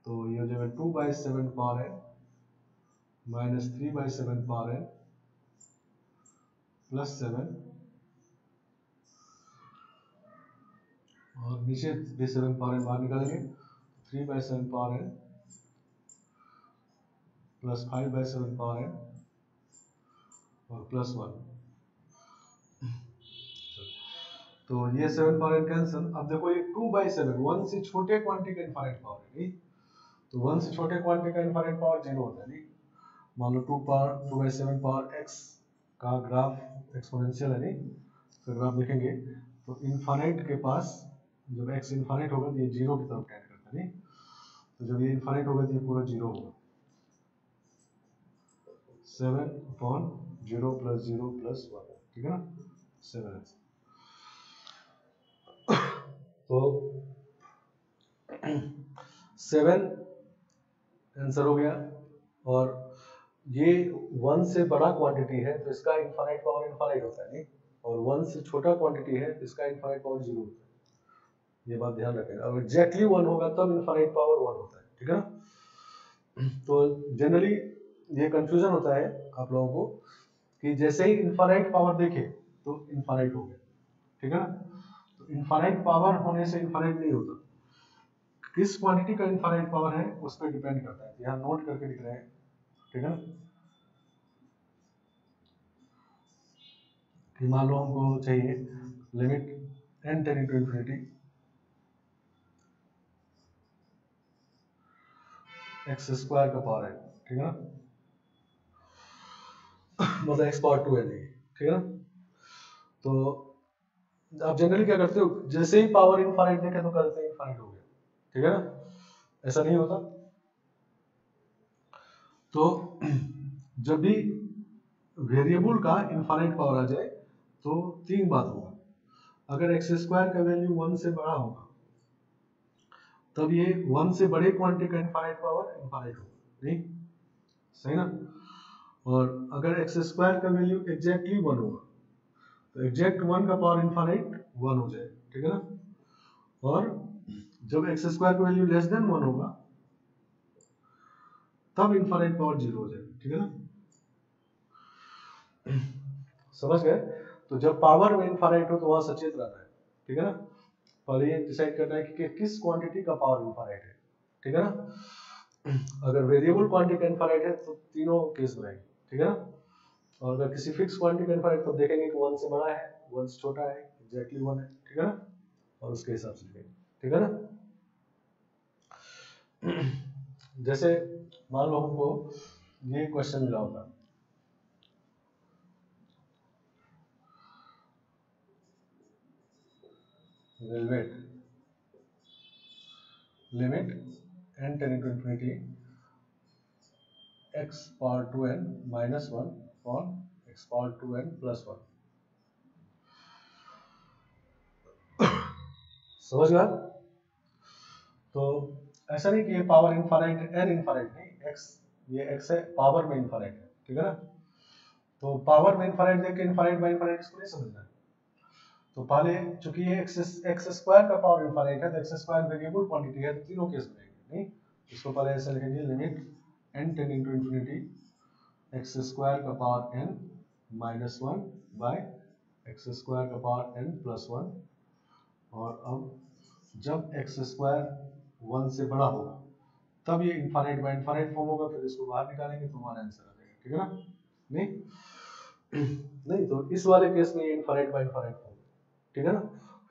तो ये हो जाएगा 2/7 power n minus 3/7 power n plus 7, और नीचे भी 7 पावर n बाहर निकालेंगे, 3/7 power n plus 5/7 power n और प्लस 1। तो ये 7 पावर n कैंसिल। अब देखो ये 2/7, 1 से छोटे क्वांटिटी का इनफाइनाइट पावर है, नहीं। तो 1 से छोटे क्वांटिटी का इनफाइनाइट पावर 0 होता है। नहीं, मान लो 2/7 पावर x का ग्राफ एक्सपोनेंशियल है, नहीं तो ग्राफ लिखेंगे तो इनफाइनाइट के पास जब x इनफाइनाइट होगा तो ये 0 की तरफ टेंड करता है। नहीं, तो जब ये इनफाइनाइट होगा तो ये पूरा 0 होगा। 7/0 + 0 + 1, ठीक है ना, 7x। तो 7 आंसर हो गया। और ये 1 से बड़ा क्वांटिटी है तो इसका इनफाइनाइट पावर इनफाइनाइट होता है। नहीं, और 1 से छोटा क्वांटिटी है तो इसका इनफाइनाइट पावर 0 होता है। ये बात ध्यान रखें। अगर एग्जैक्टली 1 होगा तब इनफाइनाइट पावर 1 होता है, ठीक है ना। तो जनरली ये कंफ्यूजन होता है आप लोगों को कि जैसे ही इनफाइनाइट पावर देखे तो इनफाइनाइट हो गया, ठीक है ना। तो इनफाइनाइट पावर होने से इनफाइनाइट नहीं होता, किस क्वांटिटी का इनफाइनाइट पावर है उस पर डिपेंड करता है। यहाँ नोट करके लिख रहे हैं, ठीक है ना, कि मान लो हमको चाहिए limit n tending to infinity x square का पावर है, ठीक है ना, मतलब x पावर 2 है, ठीक है ना। तो आप जनरली क्या करते हो, जैसे ही पावर इनफाइनाइट देखे तो करते हैं इनफाइनाइट हो गया, ठीक है ना, ऐसा नहीं होता। तो जब भी वेरिएबल का इनफाइनाइट पावर आ जाए तो तीन बात होगा। अगर एक्स स्क्वायर का वैल्यू 1 से बड़ा होगा तब ये 1 से बड़े क्वांटिटी का इनफाइनाइट पावर इनफाइनाइट होगा। नहीं, सही ना। और अगर एक्स स्क्वायर का वैल्यू एग्जैक्टली 1 होगा तो एग्जैक्ट 1 का पावर इनफाइनाइट 1 हो जाए, ठीक है ना। और जब एक्स स्क्वायर का वैल्यू लेस देन 1 होगा तब इनफाइनाइट पावर 0 हो जाए, ठीक है ना। समझ गए। तो जब पावर में इनफाइनाइट हो तो वहां सचेत रहना है, ठीक है ना। पहले ये डिसाइड करना है कि किस क्वांटिटी का पावर इनफाइनाइट है, ठीक है ना। अगर वेरिएबल क्वांटिटी का इनफाइनाइट है तो तीनों केस बनाएंगे, ठीक है ना। और अगर किसी फिक्स क्वांटिटी का इनफाइनाइट तो देखेंगे कि 1 से बड़ा है 1 से छोटा है एग्जैक्टली 1 है, ठीक है ना, और उसके हिसाब से लिखेंगे, ठीक है ना। जैसे मान लो हमको ये क्वेश्चन मिला होता, evaluate limit n tending to infinity x power 2n minus 1 और x पावर 2n प्लस 1। समझ गया। तो ऐसा नहीं कि ये पावर इनफाइनाइट n इनफाइनाइट नहीं, x ये x है पावर में इनफाइनाइट है, ठीक है ना। तो पावर में इनफाइनाइट देख के इनफाइनाइट बाय इनफाइनाइट इसको नहीं समझना है। तो पहले चूंकि ये x स्क्वायर का पावर इनफाइनाइट है तो x स्क्वायर वेरिएबल क्वांटिटी है तो तीनों केस बनेंगे। नहीं, इसको पहले ऐसे लिखेंगे limit n tending to infinity x square का power n minus 1 by x square का पावर n प्लस 1। और अब जब x स्क्वायर 1 से बड़ा होगा तब ये इनफाइनाइट बाय इनफाइनाइट फॉर्म होगा, फिर इसको बाहर निकालेंगे तो हमारा आंसर आ जाएगा, ठीक है ना। नहीं नहीं, तो इस वाले केस में ये इनफाइनाइट बाय इनफाइनाइट फॉर्म, ठीक है ना।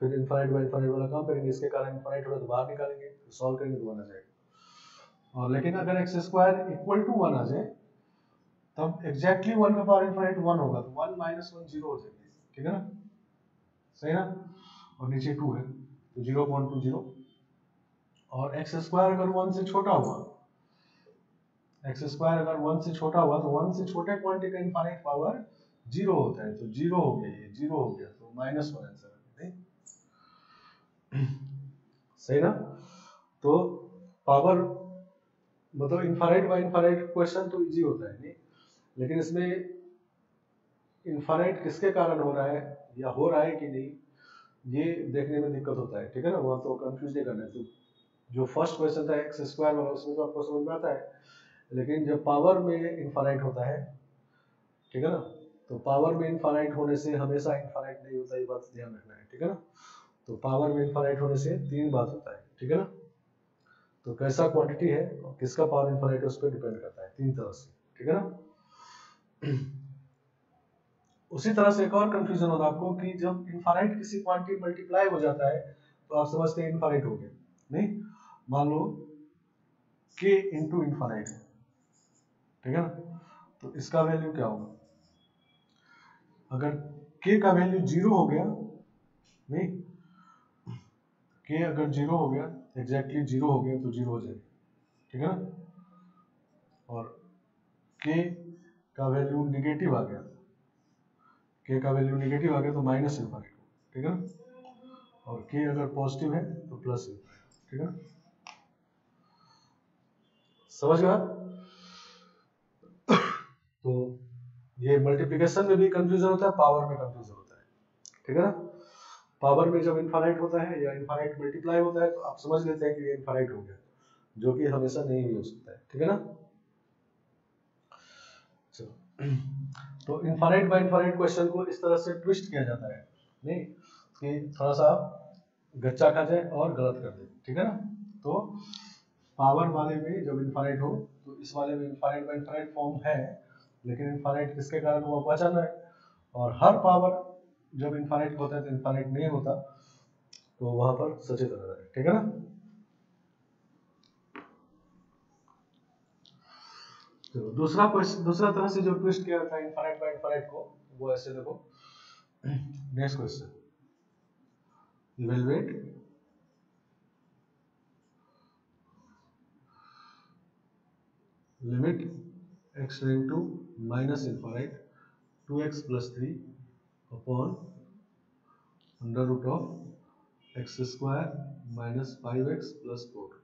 फिर इनफाइनाइट बाय इनफाइनाइट वाला काम करेंगे, इसके कारण इनफाइनाइट होगा तो बाहर निकालेंगे, फिर सॉल्व करेंगे तो 1 आ जाएगा। और लेकिन अगर x स्क्वायर इक्वल टू 1 आ जाए तब एग्जैक्टली 1 का पावर इनफाइनाइट 1 होगा तो 1 माइनस 1 0 हो जाएगा, ठीक है ना, सही ना। और नीचे 2 है तो 0.20। और x स्क्वायर अगर 1 से छोटा हुआ, x स्क्वायर अगर 1 से छोटा हुआ तो 1 से छोटे क्वांटिटी का इनफाइनाइट पावर 0 होता है, तो 0 हो गया, ये 0 हो गया तो माइनस 1 आंसर है, सही ना। तो पावर मतलब इनफाइनाइट बाय इनफाइनाइट क्वेश्चन तो इजी होता है, नहीं, लेकिन इसमें इनफाइनाइट किसके कारण हो रहा है या हो रहा है कि नहीं ये देखने में दिक्कत होता है, ठीक है ना। वहाँ तो कंफ्यूज नहीं करना है। तो जो फर्स्ट क्वेश्चन था एक्स स्क्वायर वाला उसमें तो आपको समझ में आता है, लेकिन जब पावर में इनफाइनाइट होता है, ठीक है ना, तो पावर में इनफाइनाइट होने से हमेशा इनफाइनाइट नहीं होता, ये बात ध्यान रखना है, ठीक है ना। तो पावर में इनफाइनाइट होने से तीन बात होता है, ठीक है ना। तो कैसा क्वांटिटी है और किसका पावर इनफाइनाइट है उस पर डिपेंड करता है तीन तरह से, ठीक है ना। उसी तरह से एक और कंफ्यूजन होता है आपको कि जब इनफाइनाइट किसी क्वांटिटी मल्टीप्लाई हो जाता है तो आप समझते हैं इनफाइनाइट हो गया। नहीं, मान लो k इंटू इन्फाइनाइट है, ठीक है ना। तो इसका वैल्यू क्या होगा, अगर k का वैल्यू 0 हो गया, नहीं k अगर 0 हो गया, एग्जैक्टली 0 हो गया तो 0 हो जाएगी, ठीक है ना। और k का वैल्यू निगेटिव आ गया, k का वैल्यू निगेटिव आ गया तो माइनस इन्फाइनाइट, ठीक है ना। और k अगर पॉजिटिव है तो प्लस इन्फाइनाइट, ठीक है ना। समझ गया। तो ये मल्टीप्लिकेशन में भी कंफ्यूजन होता है, पावर में कंफ्यूजन होता है, ठीक है ना। पावर में जब इनफाइनाइट होता है या इनफाइनाइट मल्टीप्लाई होता है तो आप समझ लेते हैं कि ये इनफाइनाइट हो गया, जो कि हमेशा नहीं भी हो सकता है, ठीक है ना। चलो, तो इनफाइनाइट बाय इनफाइनाइट क्वेश्चन को इस तरह से ट्विस्ट किया जाता है, नहीं कि थोड़ा सा गच्चा खा जाए और गलत कर दे, ठीक है ना। तो पावर वाले में जब इनफाइनाइट हो तो इस वाले में इनफाइनाइट बाय इनफाइनाइट फॉर्म है, लेकिन इनफाइनाइट किसके कारण हुआ पहचानना है। और हर पावर जब इनफाइनाइट होता है तो इनफाइनाइट नहीं होता, तो वहां पर सचेत रहना है, ठीक है ना। तो दूसरा क्वेश्चन, दूसरा तरह से जो ट्विस्ट किया जाता है इनफाइनाइट बाय इनफाइनाइट को, वो ऐसे देखो। Next question, evaluate limit x tending to minus infinite 2x plus 3 upon under root of x square minus 5x plus 4।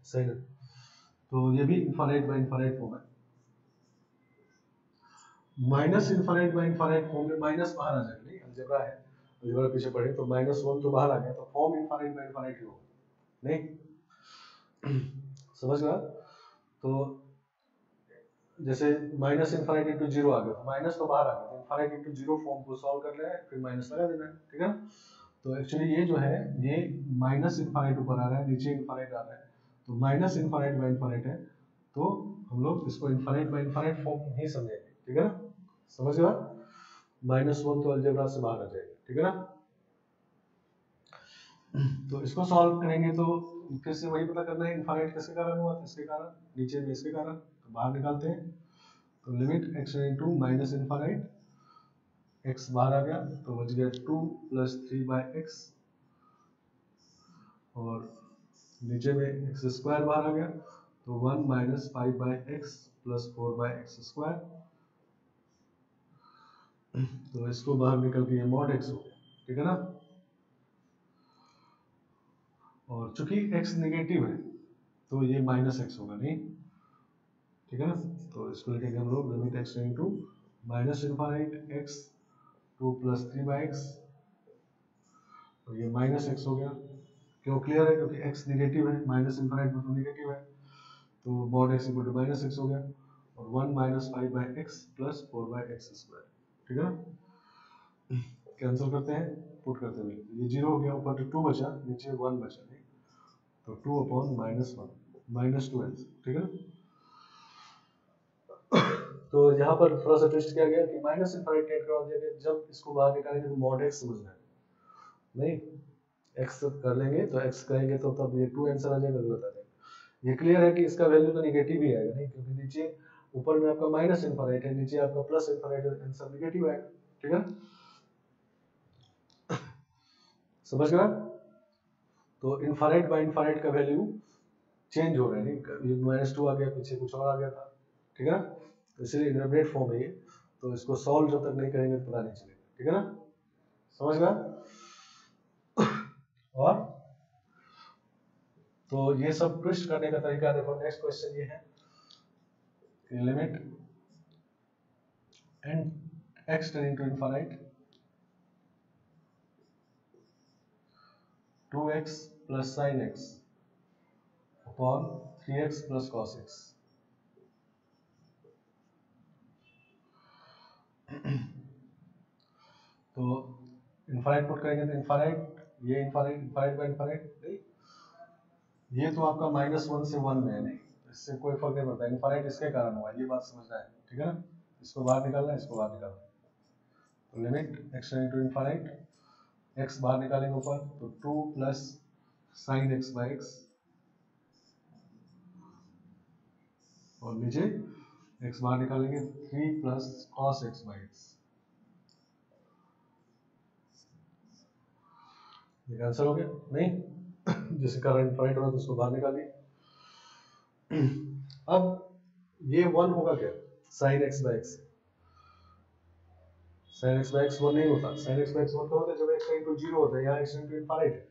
सही है। तो ये भी इनफाइनाइट बाय इनफाइनाइट फॉर्म है। Minus infinite by infinite form में माइनस बाहर आ जाएगा, नहीं अलजेब्रा है, अलजेब्रा पीछे पढ़े तो -1 तो बाहर आ गया, तो फॉर्म इनफाइनाइट बाय इनफाइनाइट ही होगा, नहीं समझ गया। तो जैसे माइनस इनफाइनाइट इंटू 0 आ गया, तो माइनस तो बाहर आ गया, तो इनफाइनाइट इंटू 0 फॉर्म को सॉल्व कर ले, फिर माइनस लगा देना है, ठीक है। तो एक्चुअली ये जो है ये माइनस इनफाइनाइट ऊपर आ रहा है, नीचे इनफाइनाइट आ रहा है, तो माइनस इनफाइनाइट बाय इनफाइनाइट है, तो हम लोग इसको इनफाइनाइट बाय इनफाइनाइट फॉर्म ही समझेंगे, ठीक है ना। समझ गया। -1 तो अलजेब्रा से बाहर आ जाएगा, ठीक है ना। तो इसको सॉल्व करेंगे तो फिर से वही पता करना है इनफाइनाइट किसके कारण हुआ, इसके कारण, नीचे में इसके कारण, तो बाहर निकालते हैं। तो limit x into minus infinite, x बाहर आ गया तो बच गया 2 प्लस 3 बाय एक्स, और नीचे में एक्स स्क्वायर बाहर आ गया तो 1 minus 5 by x plus 4 by x square. तो इसको बाहर निकल के ये मॉड एक्स हो गया, ठीक है ना। और चूंकि x नेगेटिव है तो ये माइनस एक्स होगा, नहीं ठीक है ना। तो इसको लिखेंगे हम लोग limit x into minus infinite x 2 plus 3 by x, और ये माइनस एक्स हो गया। क्यों क्लियर है, क्योंकि x नेगेटिव है, माइनस इनफाइनाइट में तो नेगेटिव है, तो mod x equal to minus x हो गया, और 1 minus 5 by x plus 4 by x square, ठीक है ना। कैंसिल करते हैं, पुट करते हुए ये 0 हो गया, ऊपर 2 बचा, नीचे 1 बचा, नहीं तो 2 अपॉन -1 माइनस 2 एक्स, ठीक है। तो यहाँ पर थोड़ा सा ट्विस्ट किया गया कि माइनस इनफाइनाइट टेंड करवा दिया गया, जब इसको बाहर निकालेंगे तो मॉड एक्स समझना है, नहीं एक्स कर लेंगे तो एक्स करेंगे तो तब ये 2 आंसर आ जाएगा, गलत आ जाएगा। ये क्लियर है कि इसका वैल्यू तो नेगेटिव ही आएगा, नहीं क्योंकि नीचे ऊपर में आपका माइनस इनफाइनाइट है, नीचे आपका प्लस इनफाइनाइट है, आंसर नेगेटिव आएगा, ठीक है। समझ गया। तो इनफाइनाइट बाय इनफाइनाइट का वैल्यू चेंज हो रहा है, नहीं -2 आ गया, पीछे कुछ और आ गया था, ठीक है ना। तो इसलिए इंटरमीडिएट फॉर्म है ये, तो इसको सॉल्व जब तक नहीं करेंगे तो पता नहीं चलेगा, ठीक है ना। समझ गया। और तो ये सब ट्विस्ट करने का तरीका देखो। नेक्स्ट क्वेश्चन ये है कि limit n x tending to infinite 2x plus sine x upon 3x plus cos x. तो इनफाइनाइट पुट करेंगे तो इनफाइनाइट, ये इनफाइनाइट, इनफाइनाइट बाय इनफाइनाइट, नहीं ये तो आपका -1 से 1 में है, नहीं इससे कोई फर्क नहीं पड़ता, इनफाइनाइट इसके कारण हुआ, ये बात समझना है, ठीक है ना। इसको बाहर निकालना है, इसको बाहर निकालना है। तो limit x into infinite x बाहर निकालेंगे ऊपर तो 2 plus sine x by x, और नीचे एक्स बाहर निकालेंगे 3 plus cos x by x. ये आंसर हो गया नहीं? जिसके कारण इनफाइनाइट हो रहा था उसको बाहर निकालिए। अब ये 1 होगा क्या? Sign x by x, sign x by x 1 नहीं होता। साइन एक्स बाई एक्स 1 कब होता है? जब एक्स टेंड टू 0 होता है, यहाँ एक्स टेंड टू इनफाइनाइट है।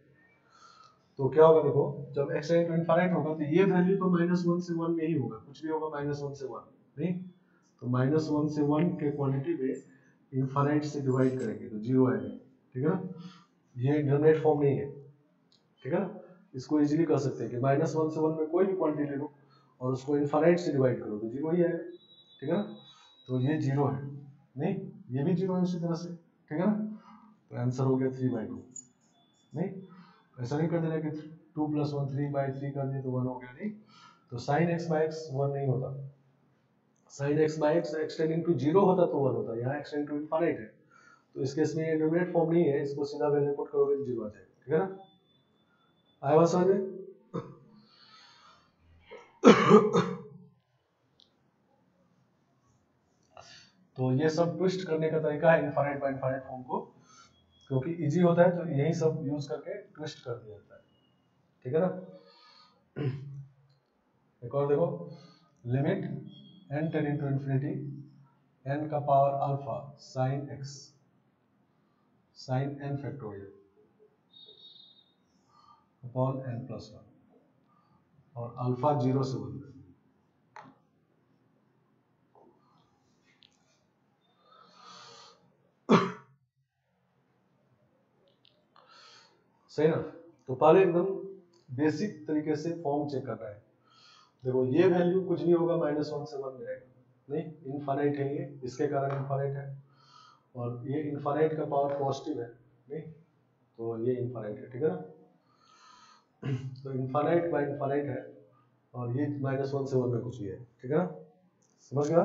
तो क्या होगा देखो, जब एक्स टेंड टू इनफाइनाइट होगा तो ये वैल्यू तो -1 से 1 में ही होगा, कुछ भी होगा -1 से 1 नहीं। तो -1 से 1 के क्वांटिटी में इनफाइनाइट से डिवाइड करेंगे तो 0 आएगा, ठीक है ना? ये इंटरनेट फॉर्म नहीं है, ठीक है ना? इसको इजीली कर सकते हैं कि -1 से 1 में कोई भी क्वांटिटी ले लो और उसको इनफाइनाइट से डिवाइड करो तो 0 ही आएगा, ठीक है ना? तो ये 0 है नहीं, ये भी 0 है उसी तरह से, ठीक है ना? तो आंसर हो गया 3/2 नहीं। ऐसा नहीं कर देना कि 2 + 1 3/3 कर दिए तो 1 हो गया नहीं। तो साइन एक्स बाई एक्स 1 नहीं होता, sine x by x x tending to 0 होता तो 1 होता, यहाँ एक्स टेंडिंग टू इनफाइनाइट है तो इस केस में ये इंटरमीडिएट फॉर्म नहीं है, इसको सीधा वैल्यू पुट करोगे तो 0 आ जाएगा, ठीक है ना? आया बात समझ में? तो ये सब ट्विस्ट करने का तरीका है इनफाइनाइट बाय इनफाइनाइट फॉर्म को, क्योंकि इजी होता है तो यही सब यूज करके ट्विस्ट कर दिया जाता है, ठीक है ना? एक और देखो, limit n tending to infinity n का power alpha sine x sine n factorial upon n+1 और अल्फा 0 से 1 सही ना? तो पहले एकदम बेसिक तरीके से फॉर्म चेक करना है। देखो ये वैल्यू कुछ भी होगा -1 से 1 में रहेगा नहीं, इनफाइनाइट है ये, इसके कारण इनफाइनाइट है, और ये इनफाइनाइट का पावर पॉजिटिव है नहीं, तो ये इनफाइनाइट है, ठीक है ना? तो इनफाइनाइट बाय इनफाइनाइट है और ये -1 से 1 में कुछ भी है, ठीक है ना? समझ गया?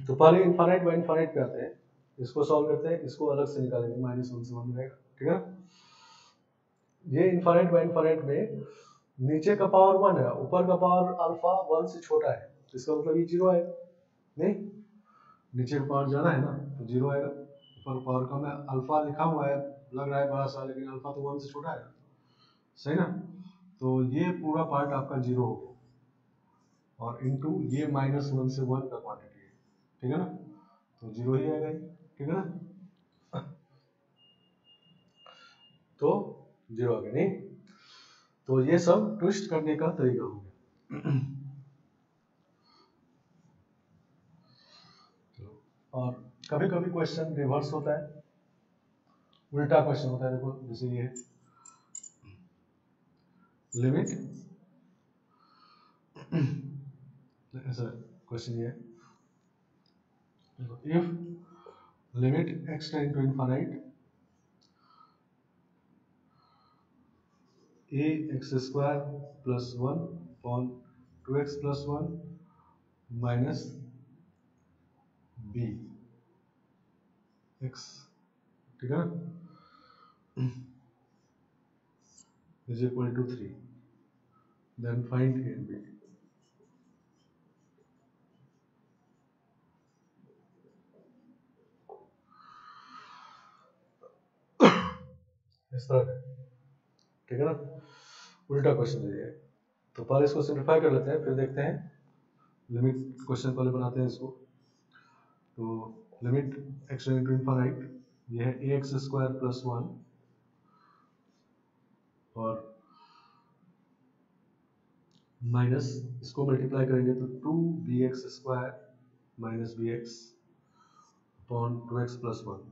तो पहले इनफाइनाइट बाय इनफाइनाइट पे आते हैं, इसको सॉल्व करते हैं, इसको अलग से निकालेंगे, -1 से 1 में रहेगा, ठीक है ना? ये इनफाइनाइट बाय इनफाइनाइट में नीचे का पावर 1 है, ऊपर का पावर अल्फा 1 से छोटा है, तो इसका मतलब ये 0 आएगा नहीं, नीचे का पावर ज्यादा है ना तो 0 आएगा, ऊपर पावर कम है, अल्फा लिखा हुआ है लग रहा है बड़ा सा, लेकिन अल्फा तो 1 से छोटा है, सही ना? तो ये पूरा पार्ट आपका 0 हो गया, और इनटू ये -1 से 1 का क्वांटिटी है, ठीक है ना? तो 0 ही आएगा, ठीक है ना? तो 0 आ गया नहीं। तो ये सब ट्विस्ट करने का तरीका हो गया। और कभी कभी क्वेश्चन रिवर्स होता है, उल्टा क्वेश्चन होता है। देखो जैसे ये लिमिट, ऐसा क्वेश्चन ये है, if limit x tend to infinite ax² + 1 upon 2x + 1 minus b x, ठीक है, is equal to 3, then find a and b। इस तरह का, ठीक है ना? उल्टा क्वेश्चन है ये। तो पहले इसको सिंप्लीफाई कर लेते हैं, फिर देखते हैं लिमिट क्वेश्चन पहले बनाते हैं इसको। तो limit x tend to infinite, ये है ax² + 1 और माइनस, इसको मल्टीप्लाई करेंगे तो 2bx² - bx अपॉन 2x + 1।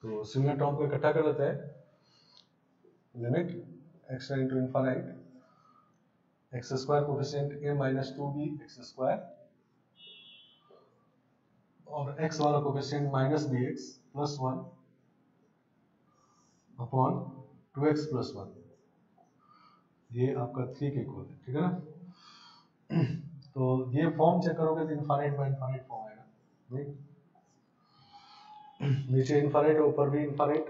तो सिमिलर टर्म को इकट्ठा कर लेते हैं, limit x tend to infinite x² coefficient a - 2b x² और x वाला कोफिशिएंट -bx + 1 अपॉन 2x + 1, ये आपका 3 के इक्वल है, ठीक है ना? तो ये फॉर्म चेक करोगे तो इनफाइनाइट बाय इनफाइनाइट फॉर्म आएगा नहीं। नीचे इनफाइनाइट है, ऊपर भी इनफाइनाइट,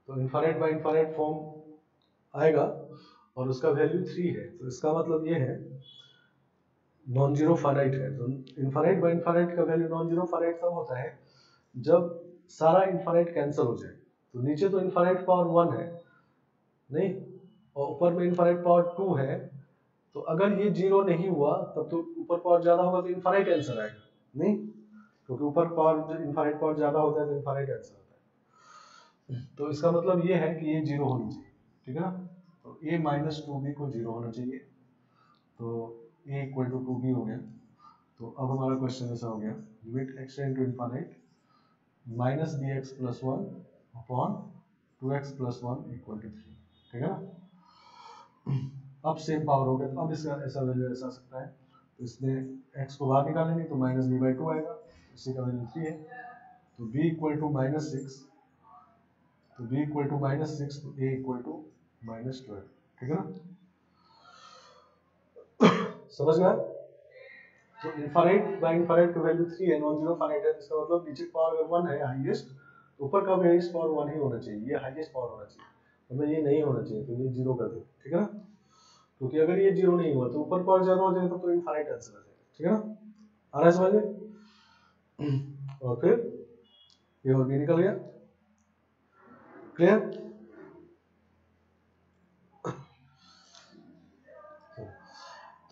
तो इनफाइनाइट बाय इनफाइनाइट फॉर्म आएगा और उसका वैल्यू 3 है, तो इसका मतलब ये है नॉन जीरो फाइनाइट है। तो इनफाइनाइट बाय इनफाइनाइट का वैल्यू नॉन जीरो फाइनाइट तब होता है जब सारा इनफाइनाइट कैंसिल हो जाए। तो नीचे तो इनफाइनाइट पावर 1 है नहीं, और ऊपर में इनफाइनाइट पावर 2 है, तो अगर ये जीरो नहीं हुआ तब तो ऊपर पावर ज्यादा होगा तो इनफाइनाइट आंसर आएगा नहीं, क्योंकि ऊपर पावर इनफाइनाइट पावर ज्यादा होता है तो इनफाइनाइट आंसर होता है। तो इसका मतलब ये है कि ये जीरो होनी चाहिए, ठीक है ना। तो a माइनस 2b को जीरो होना चाहिए, तो a इक्वल टू 2b हो गया। तो अब हमारा क्वेश्चन ऐसा हो गया, limit x tend to infinite minus b x plus 1 upon 2x plus 1 equal to 3, ठीक है ना। अब सेम पावर हो गया, तो अब इसका ऐसा वैल्यू ऐसा आ सकता है, तो इसमें x को बाहर निकालेंगे तो माइनस बी बाई 2 आएगा, इसी का वैल्यू 3 है। तो b इक्वल टू माइनस 6, तो b इक्वल टू माइनस 6, तो a इक्वल टू माइनस 12, ठीक है ना। समझ गया। तो इनफाइनाइट बाय इनफाइनाइट का वैल्यू 3 है, नॉन जीरो फाइनाइट है, इसका मतलब नीचे पावर अगर 1 है हाईएस्ट, तो ऊपर का भी हाईएस्ट पावर 1 ही होना चाहिए, ये हाईएस्ट पावर होना चाहिए, मतलब ये नहीं होना चाहिए, तो ये जीरो कर दे, ठीक है ना। क्योंके अगर ये जीरो नहीं हुआ तो ऊपर पावर ज्यादा हो जाएगा तो इनफाइनाइट आंसर आ जाएगा, ठीक है ना। आ रहा है समझ में। और फिर ये और भी निकल गया, क्लियर।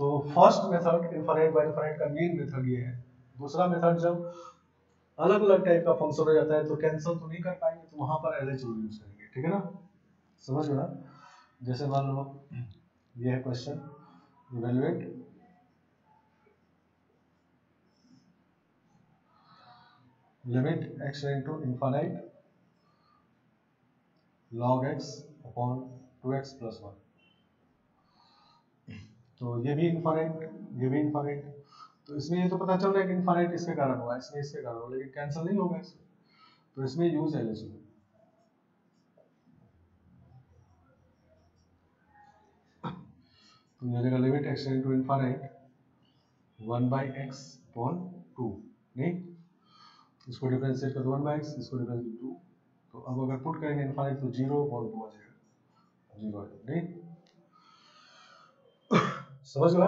तो first method infinite by infinite का मेन मेथड ये है। दूसरा मेथड जब अलग अलग टाइप का फंक्शन हो जाता है तो कैंसिल तो नहीं कर पाएंगे, तो वहां पर एलएचओ यूज करेंगे, ठीक है ना। समझ में ना। जैसे मान लो ये है question, evaluate limit x into infinite log x upon 2x plus 1, तो ये भी इनफाइनाइट, ये भी इनफाइनाइट, तो इसमें ये तो पता चल रहा है कि इनफाइनाइट इसके कारण हुआ, इसमें इसके कारण हुआ, लेकिन कैंसिल नहीं होगा इसमें, तो इसमें यूज है एलएचओ। तो ये जगह limit x into infinite 1 by x upon 2 नहीं, इसको डिफरेंशिएट कर 1 बाई एक्स, इसको डिफरेंशिएट 2, तो अब अगर पुट करेंगे इनफाइनाइट तो 0 अपॉन 2 आ जाएगा, 0 आ जाएगा नहीं। समझ गया।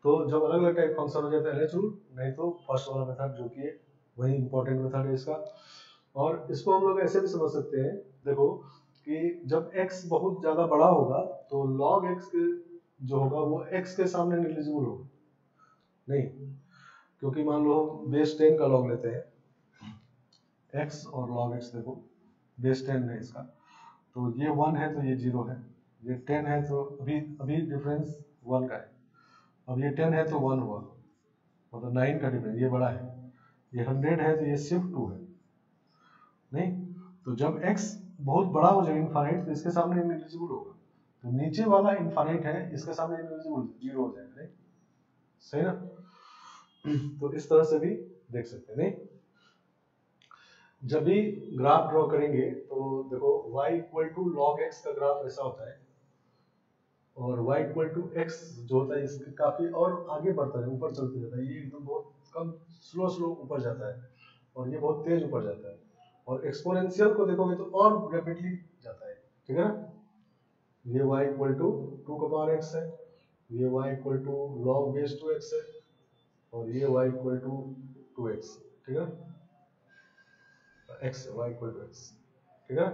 तो जब अलग अलग टाइप फंक्शन हो जाता है एलएच रूल, नहीं तो फर्स्ट वाला मेथड जो कि वही इंपॉर्टेंट मेथड है इसका। और इसको हम लोग ऐसे भी समझ सकते हैं, देखो कि जब x बहुत ज्यादा बड़ा होगा तो log x के जो होगा वो x के सामने नेग्लिजिबल होगा नहीं, क्योंकि मान लो हम बेस 10 का log लेते हैं, x और log x देखो बेस 10 है इसका, तो ये 1 है तो ये 0 है, ये 10 है तो अभी अभी डिफरेंस 1 का है, अब ये 10 है तो 1 हुआ, मतलब 9 का डिफरेंस, ये बड़ा है, ये 100 है तो ये सिर्फ 2 है नहीं। तो जब x बहुत बड़ा हो जाएगा इनफाइनाइट तो इसके सामने इनविजिबल होगा, तो नीचे वाला इनफाइनाइट है इसके सामने इनविजिबल 0 हो जाएगा नहीं, सही ना। तो इस तरह से भी देख सकते हैं नहीं। जब भी ग्राफ ड्रॉ करेंगे तो देखो y equal to log x का ग्राफ ऐसा होता है, और y इक्वल टू x जो होता है इसके काफी और आगे बढ़ता है, ऊपर चलते जाता है, ये एकदम बहुत कम स्लो स्लो ऊपर जाता है, और ये बहुत तेज ऊपर जाता है, और एक्सपोनेंशियल को देखोगे तो और रैपिडली जाता है, ठीक है ना। ये y इक्वल टू 2 का पावर x है, ये y equal to log base 2x है, और ये y इक्वल टू 2x, ठीक है, x y equal to x, ठीक है।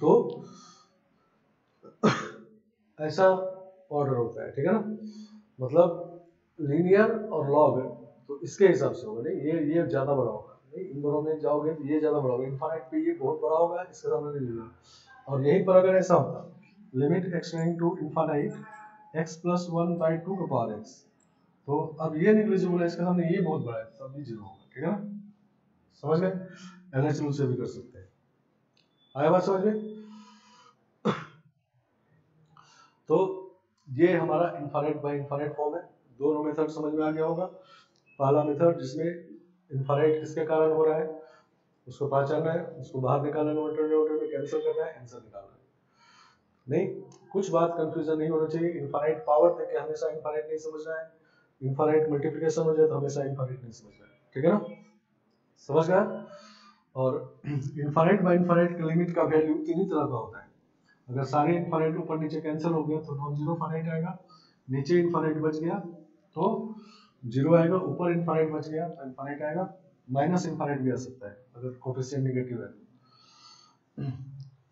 तो ऐसा ऑर्डर होता है, ठीक है ना, मतलब लीनियर और लॉग, तो इसके हिसाब से होगा नहीं, ये ज्यादा बड़ा होगा नहीं, इन दोनों में जाओगे तो ये ज्यादा बड़ा होगा, इनफाइनाइट पे ये बहुत बड़ा होगा, इसके सामने नहीं लेना। और यहीं पर अगर ऐसा होता limit x going to infinite x plus 1 by 2 का पावर x, तो अब ये नेग्लिजिबल है, इसके सामने ये बहुत बड़ा है, तब ये 0 होगा, ठीक है ना। समझ गए। एलएच रूल से भी कर सकते हैं, आया बात समझ में। तो ये हमारा इनफाइनाइट बाय इनफाइनाइट फॉर्म है, दोनों मेथड समझ में आ गया होगा। पहला मेथड जिसमें इनफाइनाइट किसके कारण हो रहा है उसको पहचानना है, उसको बाहर निकालना है, न्यूमरेटर में कैंसिल करना है, आंसर निकालना है नहीं। कुछ बात कंफ्यूजन नहीं होना चाहिए, इनफाइनाइट पावर देख के हमेशा इनफाइनाइट नहीं समझना है, इनफाइनाइट मल्टीप्लिकेशन हो जाए तो हमेशा इनफाइनाइट नहीं समझना है, ठीक है ना, समझ गया। और इनफाइनाइट बाय इनफाइनाइट की लिमिट का वैल्यू तीन ही तरह का होता है। अगर सारे इनफाइनाइट ऊपर नीचे कैंसिल हो गया तो नॉन जीरो फाइनाइट आएगा, नीचे इनफाइनाइट बच गया तो जीरो आएगा, ऊपर इनफाइनाइट बच गया तो इनफाइनाइट आएगा, माइनस इनफाइनाइट भी आ सकता है अगर कोफिशिएंट नेगेटिव है,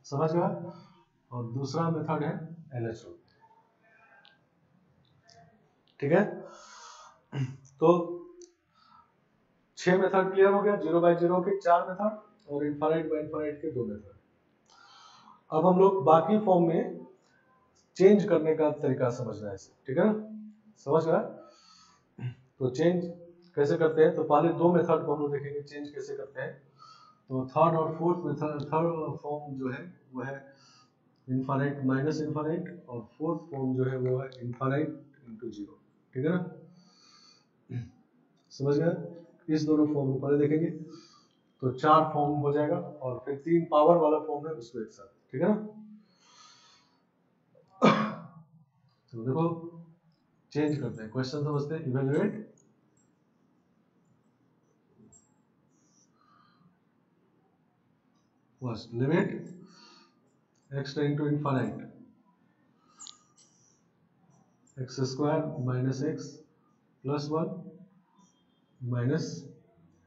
समझ गया। और दूसरा मेथड है एलएच रूल, ठीक है। तो 6 मेथड क्लियर हो गया, 0 बाय 0 के 4 मेथड और इनफाइनाइट बाय इनफाइनाइट के 2 मेथड। अब हम लोग बाकी फॉर्म में चेंज करने का तरीका समझना है, ठीक है ना, समझ गया। तो चेंज कैसे करते हैं, तो पहले 2 मेथड को हम लोग देखेंगे चेंज कैसे करते हैं। तो थर्ड और फोर्थ मेथड, थर्ड फॉर्म जो है वो है इनफाइनाइट माइनस इनफाइनाइट, और फोर्थ फॉर्म जो है वो है इनफाइनाइट इनटू जीरो, ठीक है ना, समझ गए। इस दोनों फॉर्म को पहले देखेंगे तो 4 फॉर्म हो जाएगा, और फिर 3 पावर वाला फॉर्म है उसको एक साथ, ठीक है ना। तो देखो चेंज करते हैं, क्वेश्चन समझते हैं। Evaluate first limit x tending to infinite x square minus x plus 1 minus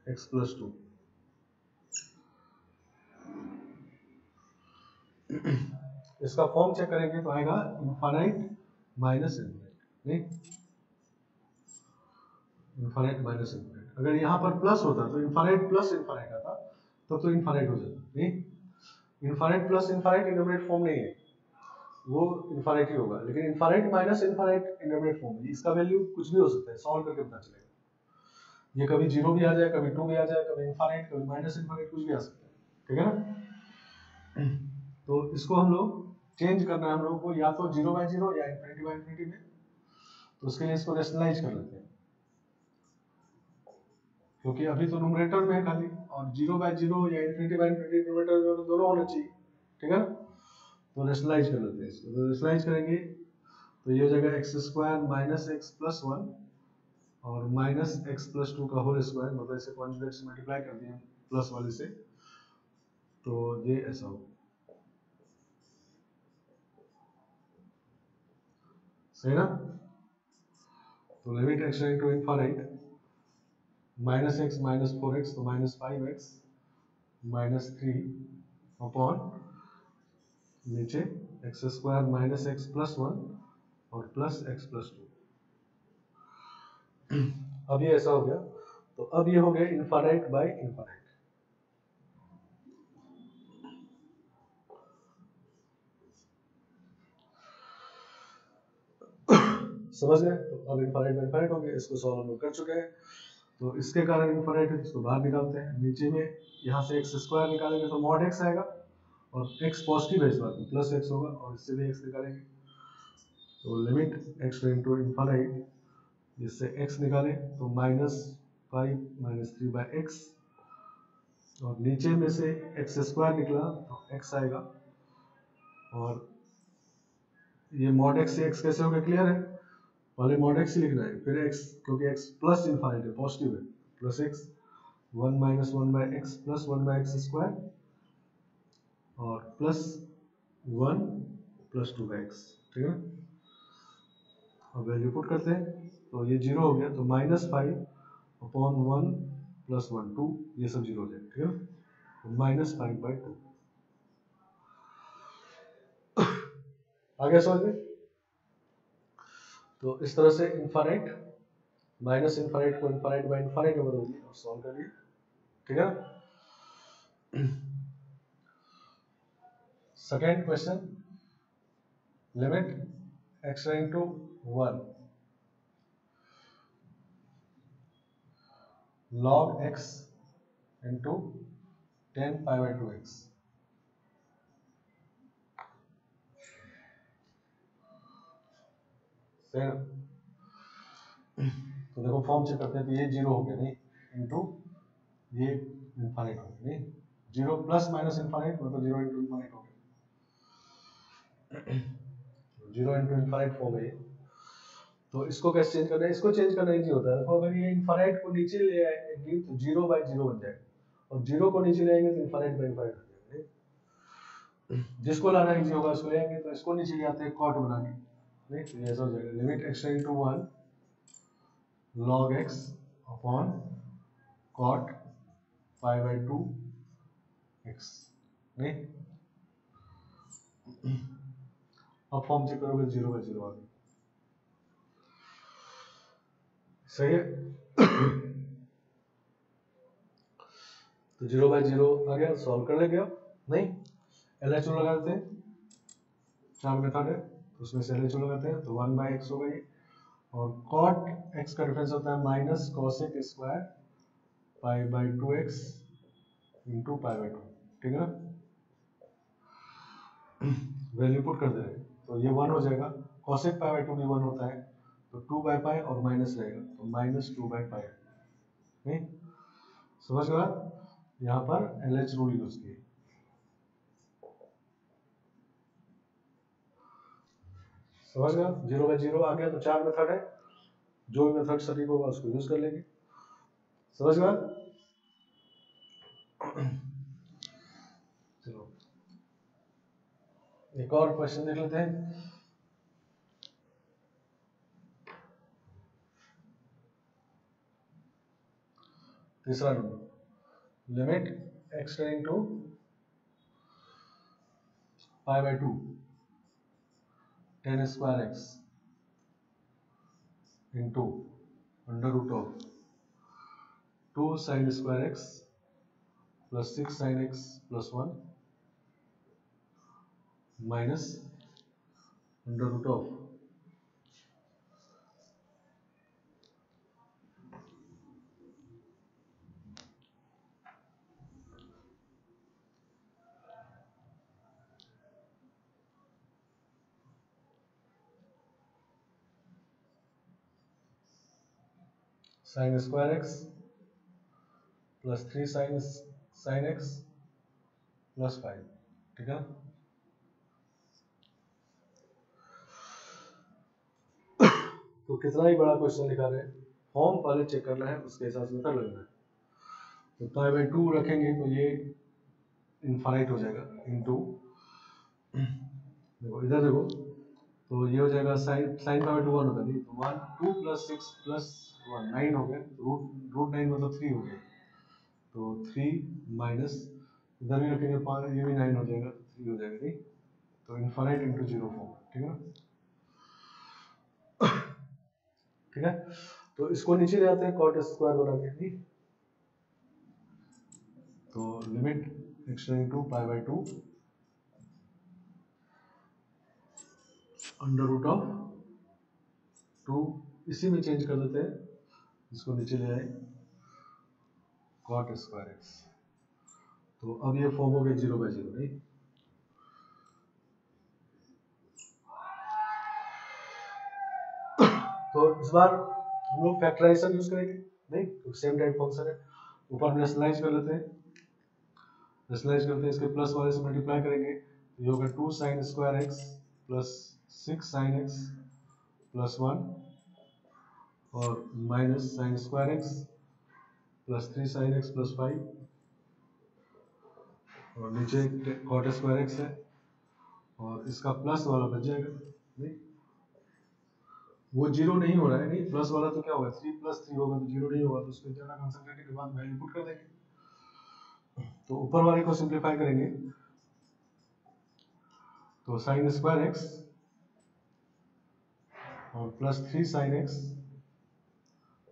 x plus 2। इसका फॉर्म चेक करेंगे तो आएगा इनफाइनाइट माइनस इनफाइनाइट, नहीं इनफाइनाइट माइनस इनफाइनाइट। अगर यहाँ पर प्लस होता तो इनफाइनाइट प्लस इनफाइनाइट आता, तब तो इनफाइनाइट हो जाता, नहीं infinite plus infinite intermediate form नहीं है, वो इनफाइनाइट ही होगा। लेकिन infinite minus infinite intermediate form है, इसका वैल्यू कुछ भी हो सकता है, सॉल्व करके पता चलेगा। ये कभी 0 भी आ जाए, कभी 2 भी आ जाए, कभी इनफाइनाइट, कभी माइनस इनफाइनाइट, कुछ भी आ सकता है, ठीक है ना। तो इसको हम लोग चेंज करना है हम लोगों को, या तो 0 बाय 0 या इनफिनिटी बाय इनफिनिटी में। तो उसके लिए इसको रेशनलाइज कर लेते हैं, क्योंकि अभी तो न्यूमरेटर में है खाली, और 0 बाय 0 या इनफिनिटी बाय इनफिनिटी न्यूमरेटर में दोनों होना चाहिए, ठीक है ना। तो रेशनलाइज कर लेते हैं इसको। तो रेशनलाइज करेंगे तो ये हो जाएगा x square minus x plus 1 और माइनस एक्स प्लस 2 का होल स्क्वायर, मतलब इसे कॉन्जुगेट से मल्टीप्लाई कर दिए प्लस वाले से, तो ये ऐसा हो, सही ना। तो limit x tending to infinite minus x minus 4x तो माइनस 5x माइनस 3 अपॉन नीचे x square minus x plus 1 और प्लस एक्स प्लस 2। अब ये ऐसा हो गया, तो अब ये हो गया इनफाइनाइट बाय इनफाइनाइट, समझ गए। तो अब इनफाइनाइट बाय इनफाइनाइट हो गया, इसको सॉल्व हम लोग कर चुके हैं। तो इसके कारण इनफाइनाइट है, इसको बाहर निकालते हैं। नीचे में यहाँ से एक्स स्क्वायर निकालेंगे तो मॉड एक्स आएगा, और एक्स पॉजिटिव है इस बार में, प्लस एक्स होगा, और इससे भी एक्स निकालेंगे। तो limit x tending to infinite, जिससे x निकाले तो माइनस 5 माइनस 3 बाय एक्स, और नीचे में से एक्स स्क्वायर निकला तो x आएगा, और ये मॉड x से x कैसे होगा क्लियर है, पहले मॉड x ही लिखना है, फिर x, क्योंकि x प्लस इनफाइनाइट है, पॉजिटिव है, plus x 1 minus 1 by x plus 1 by x square और प्लस 1 प्लस 2 बाय एक्स, ठीक है। अब वैल्यू पुट करते हैं तो ये 0 हो गया, तो माइनस 5 अपॉन 1 प्लस 1 2, ये सब 0 हो जाएगा, ठीक है, तो माइनस 5 बाई 2 आ गया समझ में। तो इस तरह से इनफाइनाइट माइनस इनफाइनाइट को इनफाइनाइट बाय इनफाइनाइट में बदल दिया और सॉल्व कर लिया, ठीक है। Second question, limit x tending to 1 log x into 10 pi by 2x, सही ना। तो देखो फॉर्म चेक करते हैं, तो ये 0 हो गया, नहीं इनटू ये इनफाइनाइट हो गया, नहीं 0 प्लस माइनस इनफाइनाइट मतलब 0 इंटू इनफाइनाइट हो गया, 0 इंटू इनफाइनाइट फॉर्म है ये। तो इसको कैसे चेंज करना है? इसको चेंज करना इजी होता है। देखो अगर ये इनफाइनाइट को नीचे ले आएंगे तो 0/0 बन जाएगा, और 0 को नीचे ले आएंगे तो इनफाइनाइट/इनफाइनाइट हो जाएगा। जिसको लाना इजी होगा उसको ले आएंगे। तो इसको नीचे ले आते हैं कॉट बना के, नहीं तो ये ऐसा हो जाएगा limit x tending to 1 log x upon cot π/2 x, नहीं अब फॉर्म चेक करोगे 0/0 आ गया, सही है। तो 0/0 आ गया, सॉल्व कर लेंगे अब, नहीं LHO लगा देते हैं, 4 मेथड है उसमें से LHO लगाते हैं तो 1/x हो गई, और cot x का डिफरेंस होता है minus cosec square π/2x into π/2, ठीक है ना। वैल्यू पुट कर दे रहे हैं तो ये 1 हो जाएगा, cosec π/2 भी 1 होता है तो 2/π और माइनस रहेगा तो -2/π, नहीं समझ गया। यहाँ पर LH रूल यूज किए, समझ गया। 0/0 आ गया तो 4 मेथड है, जो भी मेथड सटीक होगा उसको यूज कर लेंगे, समझ गया। चलो एक और क्वेश्चन देख लेते हैं। तीसरा number, limit x tending to π/2 tan square x into under root of 2 sin square x plus 6 sin x plus 1 minus under root of sin square x plus 3 sin x plus 5, ठीक है। तो कितना ही बड़ा question लिखा रहे, form पहले check करना है, उसके हिसाब से मेथड लगना है। तो π/2 रखेंगे तो ये इनफाइनाइट हो जाएगा इनटू, देखो इधर देखो तो ये हो जाएगा sin π/2 1 होता नहीं तो 1 2 प्लस 6 प्लस 1 9 हो गया, रूट 9 मतलब 3 हो गया, तो 3 माइनस इधर भी रखेंगे 5, ये भी 9 हो जाएगा, 3 हो जाएगा, नहीं तो इनफाइनाइट इंटू 0 फॉर्म, ठीक है ना। ठीक है, तो इसको नीचे ले आते हैं cot स्क्वायर बना के, ठीक। तो limit x tending to π/2 under root of 2, इसी में चेंज कर देते हैं, इसको नीचे ले आए cot स्क्वायर x, तो अब ये फॉर्म हो गया 0/0, नहीं। तो इस बार हम लोग फैक्टराइजेशन यूज करेंगे, नहीं तो सेम टाइप फंक्शन है, ऊपर रेशनलाइज कर लेते हैं, रेशनलाइज करते हैं, इसके प्लस वाले से मल्टीप्लाई करेंगे तो ये होगा 2 sin square x plus 6 sin x plus 1 और minus sin square x plus 3 sin x plus 5, और नीचे cot स्क्वायर x है और इसका प्लस वाला बच जाएगा, नहीं वो 0 नहीं हो रहा है, नहीं प्लस वाला तो क्या होगा 3 + 3 होगा तो 0 नहीं होगा, तो उसको ज़्यादा कंसंट्रेट के बाद वैल्यू पुट कर देंगे। तो ऊपर वाले को सिंप्लीफाई करेंगे तो sin स्क्वायर x और प्लस 3 sin x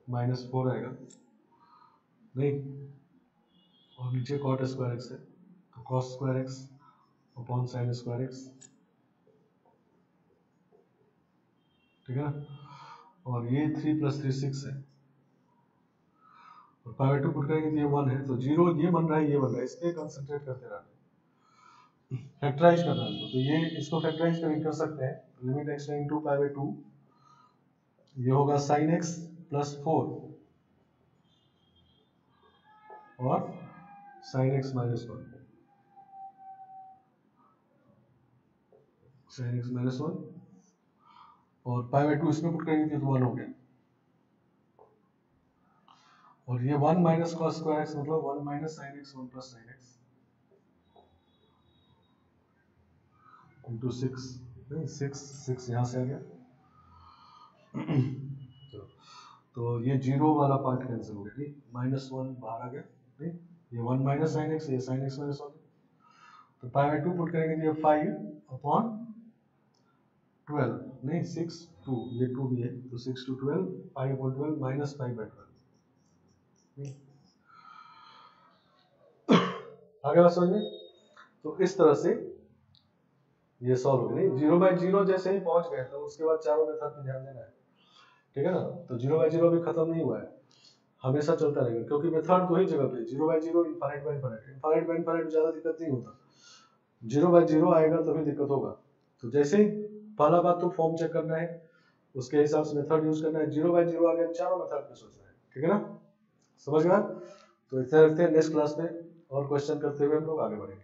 माइनस 4 आएगा, नहीं और नीचे cot स्क्वायर x है तो cos square x upon sin square x, ठीक है ना। और ये 3 + 3 6 है, और π/2 पुट करेंगे तो ये 1 है, तो 0 ये बन रहा है, ये बन रहा है, इस पे कंसंट्रेट करते रहना, फैक्टराइज करना है तो ये इसको फैक्टराइज कर सकते हैं। लिमिट x टेंडिंग टू π/2 ये होगा sin x प्लस 4 और sin x minus 1, sin x minus 1 और पाई बाई 2 इसमें पुट करेंगे तो 1 हो गया, और ये 1 माइनस कॉस स्क्वायर एक्स मतलब 1 minus sine x 1 plus sine x into 6, नहीं 6 यहाँ से आ गया तो ये जीरो वाला पार्ट कैंसिल हो गया, नहीं -1 बाहर आ गया, नहीं ये 1 माइनस साइन एक्स, ये साइन एक्स माइनस 1, तो पाई बाई 2 पुट करेंगे तो ये 5 अपॉन 12, नहीं 6 2, ये 2 भी है तो 6 to 12 pi upon 12 minus pi by 12, आगे बात समझ में। तो इस तरह से ये सॉल्व हो गया, नहीं 0/0 जैसे ही पहुंच गए तो उसके बाद चारों मेथड पे ध्यान देना है, ठीक है ना। तो 0/0 अभी खत्म नहीं हुआ है, हमेशा चलता रहेगा, क्योंकि मेथड दो ही जगह पे 0/0 infinite by infinite, infinite by infinite ज्यादा दिक्कत नहीं होता, 0/0 आएगा तभी दिक्कत होगा। तो जैसे ही पहला बात तो फॉर्म चेक करना है, उसके हिसाब से मेथड यूज करना है, 0/0 आ गया चारों मेथड पे सोचना है, ठीक है ना, समझ गया। तो इतना रखते हैं, नेक्स्ट क्लास में और क्वेश्चन करते हुए हम लोग आगे बढ़ेंगे।